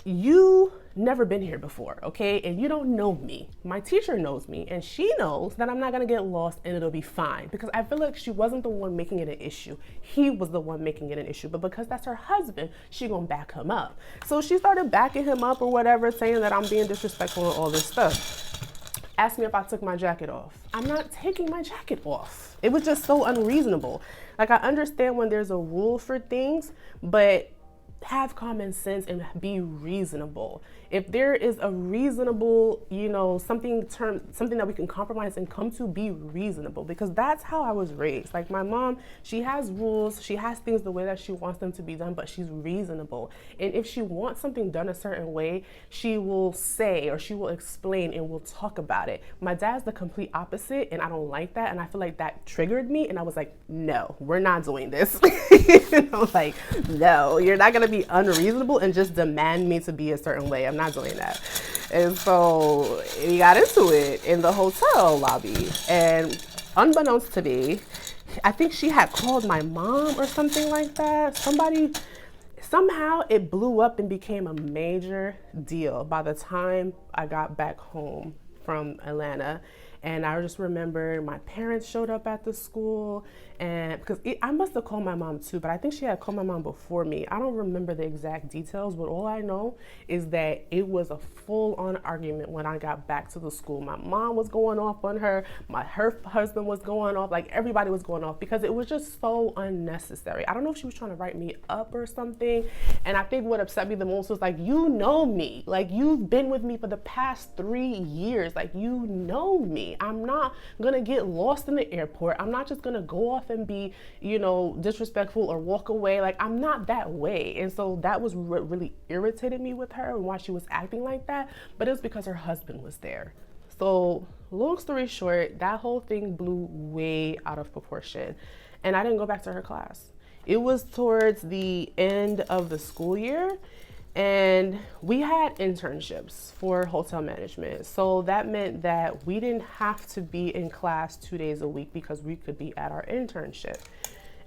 you never been here before, okay? And you don't know me. My teacher knows me and she knows that I'm not gonna get lost and it'll be fine because I feel like she wasn't the one making it an issue. He was the one making it an issue, but because that's her husband, she gonna back him up. So she started backing him up or whatever, saying that I'm being disrespectful and all this stuff. Asked me if I took my jacket off. I'm not taking my jacket off. It was just so unreasonable. Like I understand when there's a rule for things, but have common sense and be reasonable. If there is a reasonable, something that we can compromise and come to, be reasonable, because that's how I was raised. Like my mom, she has rules, she has things the way that she wants them to be done, but she's reasonable. And if she wants something done a certain way, she will say, or she will explain and we'll talk about it. My dad's the complete opposite and I don't like that. And I feel like that triggered me. And I was like, no, we're not doing this. Like, no, you're not going to be unreasonable and just demand me to be a certain way. I'm not doing that. And so we got into it in the hotel lobby, and unbeknownst to me, I think she had called my mom or something like that. Somehow it blew up and became a major deal by the time I got back home from Atlanta. And I just remember my parents showed up at the school, and because I must have called my mom too, but I think she had called my mom before me. I don't remember the exact details, but all I know is that it was a full-on argument when I got back to the school. My mom was going off on her husband was going off, like everybody was going off because it was just so unnecessary. I don't know if she was trying to write me up or something. And I think what upset me the most was like, you know me, like you've been with me for the past 3 years, like you know me. I'm not gonna get lost in the airport. I'm not just gonna go off and be, disrespectful or walk away. Like I'm not that way. And so that was what really irritated me with her and why she was acting like that. But it was because her husband was there. So long story short, that whole thing blew way out of proportion. And I didn't go back to her class. It was towards the end of the school year. And we had internships for hotel management. So that meant that we didn't have to be in class 2 days a week because we could be at our internship.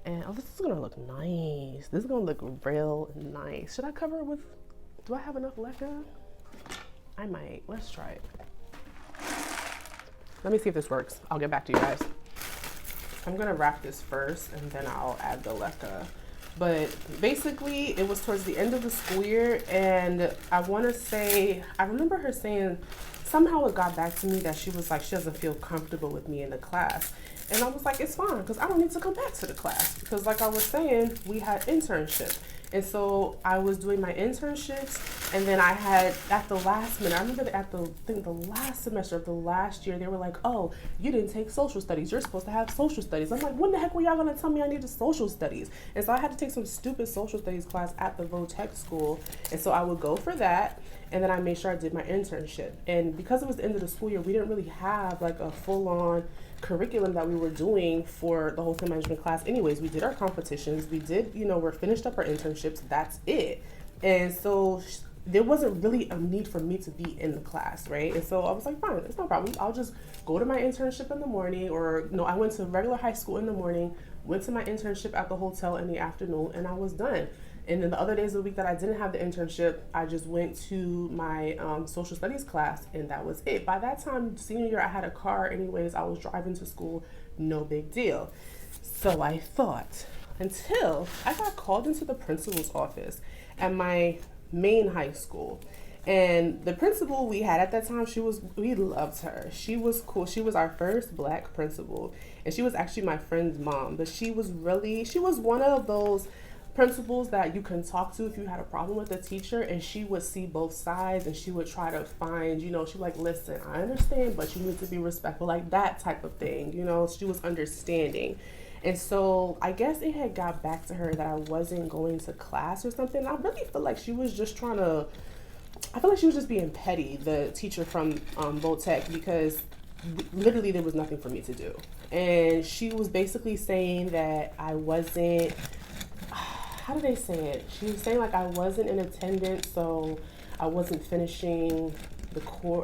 And this is gonna look nice. This is gonna look real nice. Should I cover it with, do I have enough left now? I might, let's try it. Let me see if this works. I'll get back to you guys. I'm gonna wrap this first and then I'll add the leca. But basically it was towards the end of the school year, and I remember her saying somehow it got back to me that she was like, she doesn't feel comfortable with me in the class. And I was like, it's fine, because I don't need to come back to the class. Because like I was saying, we had internships. And so I was doing my internships, and then I had, at the last minute, I remember that at the last semester of the last year, they were like, oh, you didn't take social studies. You're supposed to have social studies. I'm like, when the heck were y'all going to tell me I needed social studies? And so I had to take some stupid social studies class at the Votech school. And so I would go for that. And then I made sure I did my internship. And because it was the end of the school year, we didn't really have like a full-on curriculum that we were doing for the wholesale management class. Anyways, we did our competitions. We did, we're finished up our internships. That's it. And so there wasn't really a need for me to be in the class, right? And so I was like, fine, it's no problem. I'll just go to my internship in the morning, or no, I went to regular high school in the morning, went to my internship at the hotel in the afternoon, and I was done. And then the other days of the week that I didn't have the internship, I just went to my social studies class, and that was it. By that time, senior year, I had a car anyways. I was driving to school, no big deal. So I thought, until I got called into the principal's office at my main high school. And the principal we had at that time, we loved her. She was cool. She was our first Black principal, and she was actually my friend's mom. But she was one of those principals that you can talk to if you had a problem with a teacher, and she would see both sides, and she would try to find, she was like, listen, I understand, but you need to be respectful, like that type of thing. She was understanding. And so I guess it had got back to her that I wasn't going to class or something. I really feel like she was just being petty, the teacher from Votech, because literally there was nothing for me to do. And she was basically saying that I wasn't, how did they say it? She was saying like I wasn't in attendance, so I wasn't finishing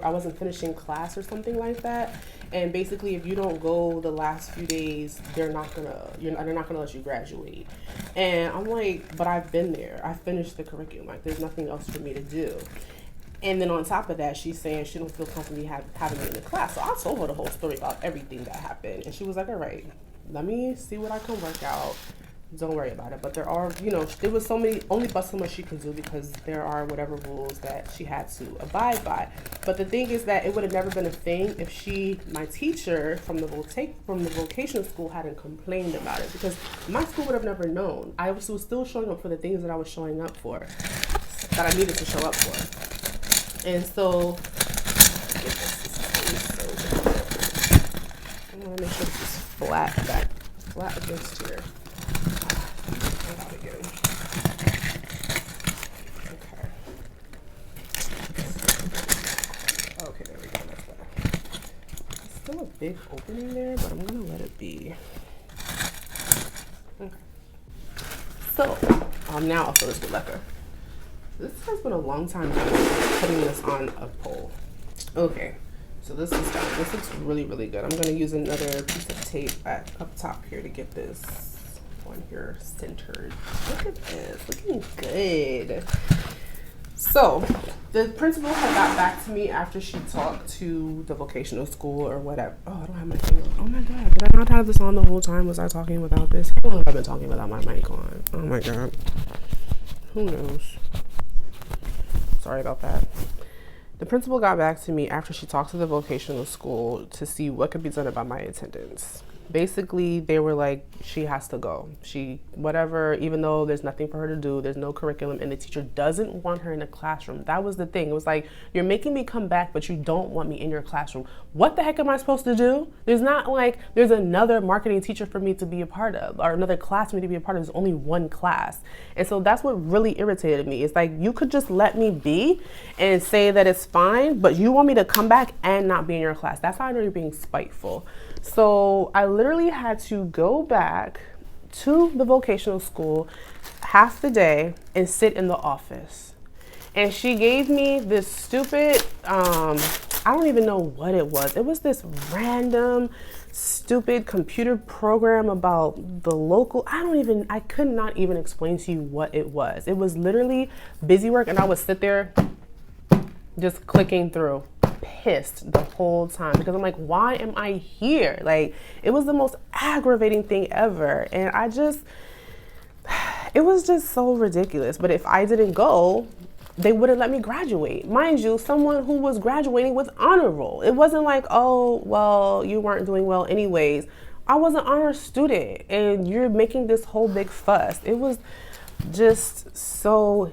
I wasn't finishing class or something like that. And basically, if you don't go the last few days, they're not gonna let you graduate. And I'm like, but I've been there. I finished the curriculum. Like, there's nothing else for me to do. And then on top of that, she's saying she don't feel comfortable having me in the class. So I told her the whole story about everything that happened, and she was like, all right, let me see what I can work out. Don't worry about it. But there are, there was only but so much she could do, because there are whatever rules that she had to abide by. But the thing is that it would have never been a thing if my teacher from the vocational school hadn't complained about it, because my school would have never known. I was still showing up for the things that I was showing up for, that I needed to show up for. And so, I want to make sure this is flat against here. Okay, there we go. That's better. There's still a big opening there, but I'm gonna let it be. Okay. So, now I'll fill this with leca. This has been a long time putting this on a pole. Okay, so this is done. This looks really, really good. I'm gonna use another piece of tape up top here to get this on here centered. Look at this, looking good. So the principal had got back to me after she talked to the vocational school or whatever. Oh, I don't have my thing on. Oh my God, did I not have this on the whole time? Was I talking without this? How long have I been talking without my mic on? Oh my God, who knows? Sorry about that. The principal got back to me after she talked to the vocational school to see what could be done about my attendance. Basically, they were like, she has to go. Even though there's nothing for her to do, there's no curriculum, and the teacher doesn't want her in the classroom. That was the thing. It was like, you're making me come back, but you don't want me in your classroom. What the heck am I supposed to do? There's not like, there's another marketing teacher for me to be a part of, or another class for me to be a part of. There's only one class. And so that's what really irritated me. It's like, you could just let me be and say that it's fine, but you want me to come back and not be in your class. That's how I know you're being spiteful. So I literally had to go back to the vocational school half the day and sit in the office. And she gave me this stupid, I don't even know what it was. It was this random, stupid computer program about the local, I could not even explain to you what it was. It was literally busy work, and I would sit there just clicking through. pissed the whole time because I'm like, why am I here? Like, it was the most aggravating thing ever. And it was just so ridiculous. But if I didn't go, they wouldn't let me graduate. Mind you, someone who was graduating with honor roll. It wasn't like, oh, well, you weren't doing well anyways. I was an honor student and you're making this whole big fuss. It was just so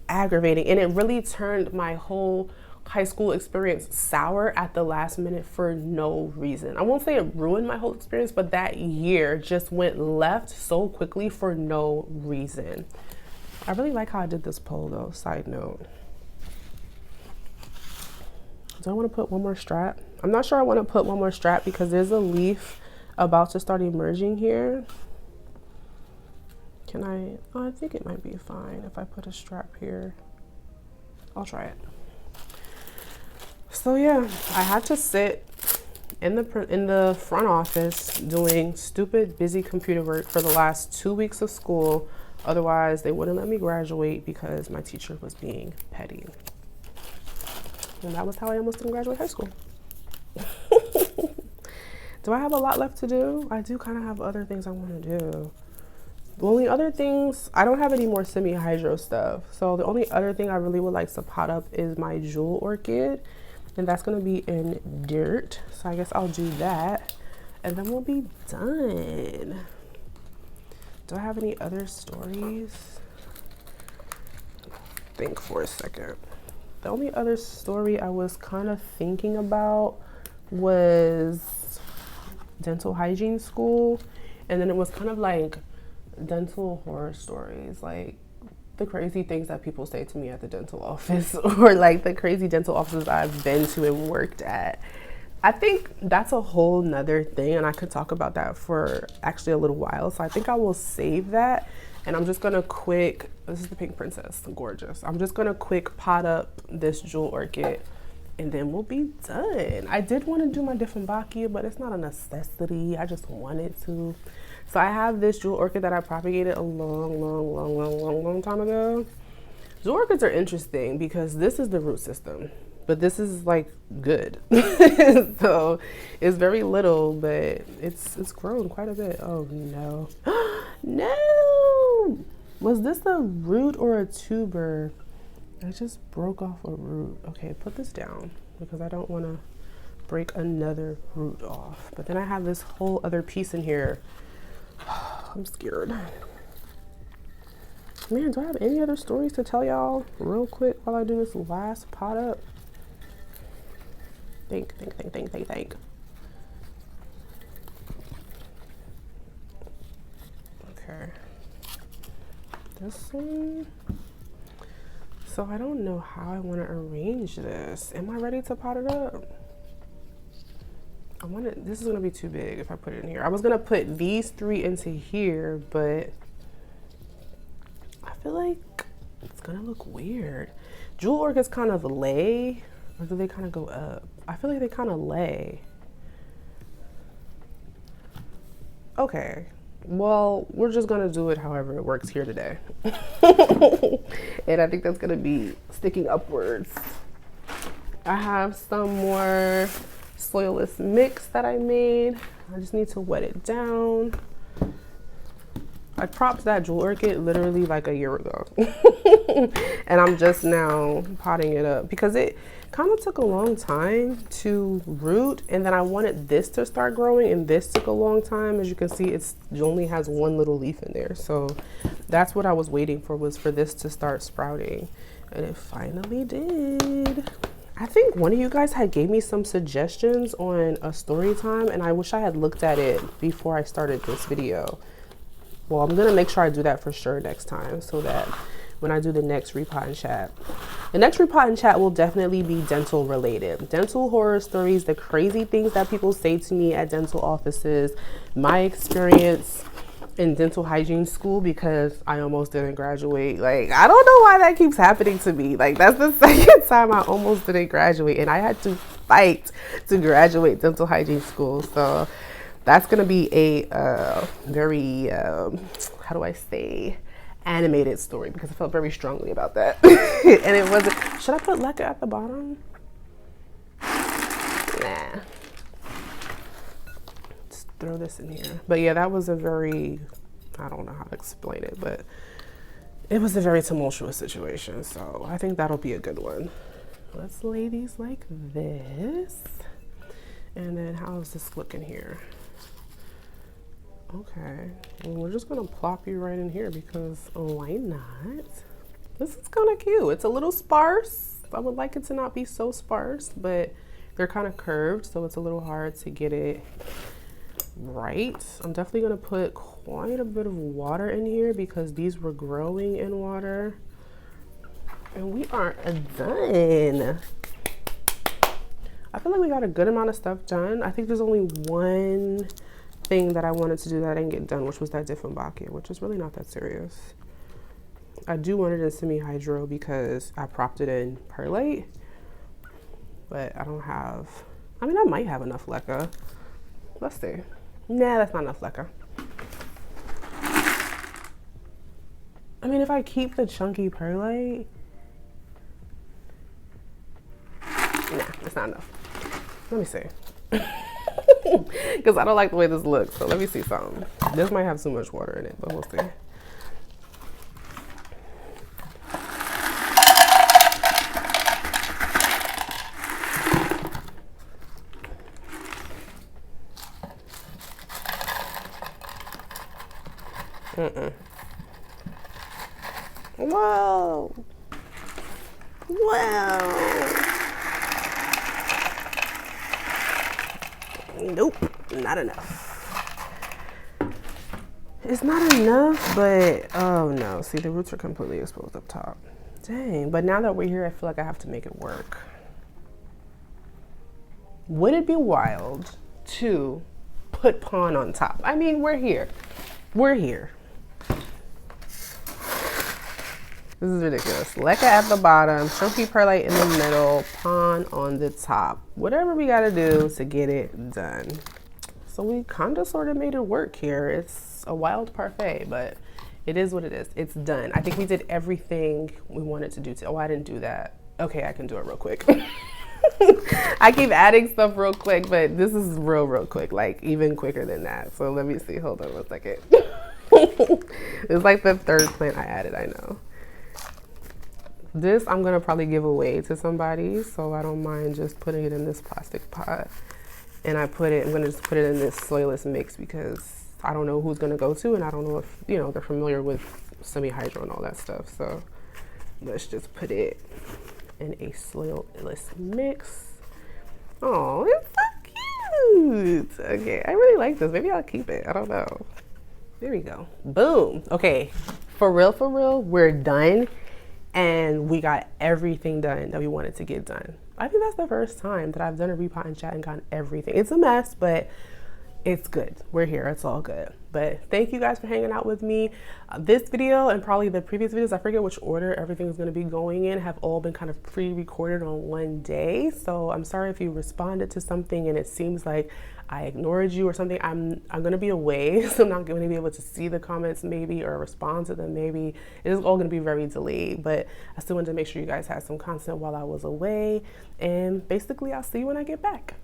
aggravating, and it really turned my whole high school experience sour at the last minute for no reason. I won't say it ruined my whole experience, but that year just went left so quickly for no reason. I really like how I did this poll though, side note. Do I want to put one more strap? I'm not sure I want to put one more strap because there's a leaf about to start emerging here. Can I? Oh, I think it might be fine if I put a strap here. I'll try it. So yeah, I had to sit in the front office doing stupid busy computer work for the last 2 weeks of school. Otherwise, they wouldn't let me graduate because my teacher was being petty. And that was how I almost didn't graduate high school. Do I have a lot left to do? I do kind of have other things I want to do. The only other things, I don't have any more semi-hydro stuff. So the only other thing I really would like to pot up is my jewel orchid. And that's going to be in dirt. So I guess I'll do that. And then we'll be done. Do I have any other stories? Think for a second. The only other story I was kind of thinking about was dental hygiene school. And then it was kind of like dental horror stories, like the crazy things that people say to me at the dental office or like the crazy dental offices I've been to and worked at. I think that's a whole nother thing, and I could talk about that for actually a little while. So I think I will save that, and I'm just gonna this is the pink princess, gorgeous. I'm just gonna quick pot up this jewel orchid and then we'll be done. I did want to do my Dieffenbachia, but it's not a necessity. I just wanted to. So I have this jewel orchid that I propagated a long time ago. Jewel orchids are interesting because this is the root system, but this is like good. So it's very little, but it's grown quite a bit. Oh no. No! Was this a root or a tuber? I just broke off a root. Okay, put this down because I don't want to break another root off. But then I have this whole other piece in here. I'm scared. Man, do I have any other stories to tell y'all real quick while I do this last pot up? Think. Okay. This one. So I don't know how I want to arrange this. Am I ready to pot it up? This is gonna be too big if I put it in here. I was gonna put these three into here, but I feel like it's gonna look weird. Jewel orchids kind of lay, or do they kind of go up? I feel like they kind of lay. Okay, well, we're just gonna do it however it works here today. And I think that's gonna be sticking upwards. I have some more soilless mix that I made. I just need to wet it down. I propped that jewel orchid literally like a year ago. And I'm just now potting it up because it kind of took a long time to root, and then I wanted this to start growing, and this took a long time. As you can see, it only has one little leaf in there. So that's what I was waiting for, was for this to start sprouting, and it finally did. I think one of you guys had gave me some suggestions on a story time, and I wish I had looked at it before I started this video. Well, I'm gonna make sure I do that for sure next time, so that when I do the next repot and chat, the next repot and chat will definitely be dental related. Dental horror stories, the crazy things that people say to me at dental offices, my experience in dental hygiene school, because I almost didn't graduate. Like, I don't know why that keeps happening to me. Like, that's the second time I almost didn't graduate, and I had to fight to graduate dental hygiene school. So that's gonna be a very, how do I say, animated story, because I felt very strongly about that. And it wasn't, should I put lacquer at the bottom? Just throw this in here. But yeah, that was a very, I don't know how to explain it, but it was a very tumultuous situation. So I think that'll be a good one. Let's lay these like this. And then how does this look in here? Okay, well, we're just gonna plop you right in here because why not? This is kind of cute. It's a little sparse. I would like it to not be so sparse, but they're kind of curved, so it's a little hard to get it right. I'm definitely gonna put quite a bit of water in here because these were growing in water. And we are done. I feel like we got a good amount of stuff done. I think there's only one thing that I wanted to do that I didn't get done, which was that Dieffenbachia, which is really not that serious. I do want it in semi-hydro because I propped it in perlite, but I don't have, I mean, I might have enough leca. Let's see. Nah, that's not enough leca. I mean, if I keep the chunky perlite, nah, it's not enough. Let me see. Because I don't like the way this looks. So let me see something. This might have too much water in it, but we'll see. Whoa. Wow. Nope, not enough. It's not enough, but oh no. See, the roots are completely exposed up top. Dang, but now that we're here, I feel like I have to make it work. Would it be wild to put pawn on top? I mean, we're here. We're here. This is ridiculous. Leca at the bottom, chunky perlite in the middle, pawn on the top. Whatever we gotta do to get it done. So we kind of sort of made it work here. It's a wild parfait, but it is what it is. It's done. I think we did everything we wanted to do. Oh, I didn't do that. Okay, I can do it real quick. I keep adding stuff real quick, but this is real quick, like even quicker than that. So let me see, hold on 1 second. It's like the third plant I added, I know. This I'm gonna probably give away to somebody, so I don't mind just putting it in this plastic pot. And I'm gonna just put it in this soilless mix because I don't know who's gonna go to, and I don't know if, you know, they're familiar with semi-hydro and all that stuff. So let's just put it in a soilless mix. Oh, it's so cute. Okay, I really like this. Maybe I'll keep it. I don't know. There we go. Boom. Okay, for real, we're done. And we got everything done that we wanted to get done. I think that's the first time that I've done a repot and chat and gotten everything. It's a mess, but it's good. We're here. It's all good. But thank you guys for hanging out with me. This video and probably the previous videos, I forget which order everything is going to be going in, have all been kind of pre-recorded on one day. So I'm sorry if you responded to something and it seems like I ignored you or something. I'm going to be away, so I'm not going to be able to see the comments maybe or respond to them maybe. It is all going to be very delayed, but I still wanted to make sure you guys had some content while I was away. And basically, I'll see you when I get back.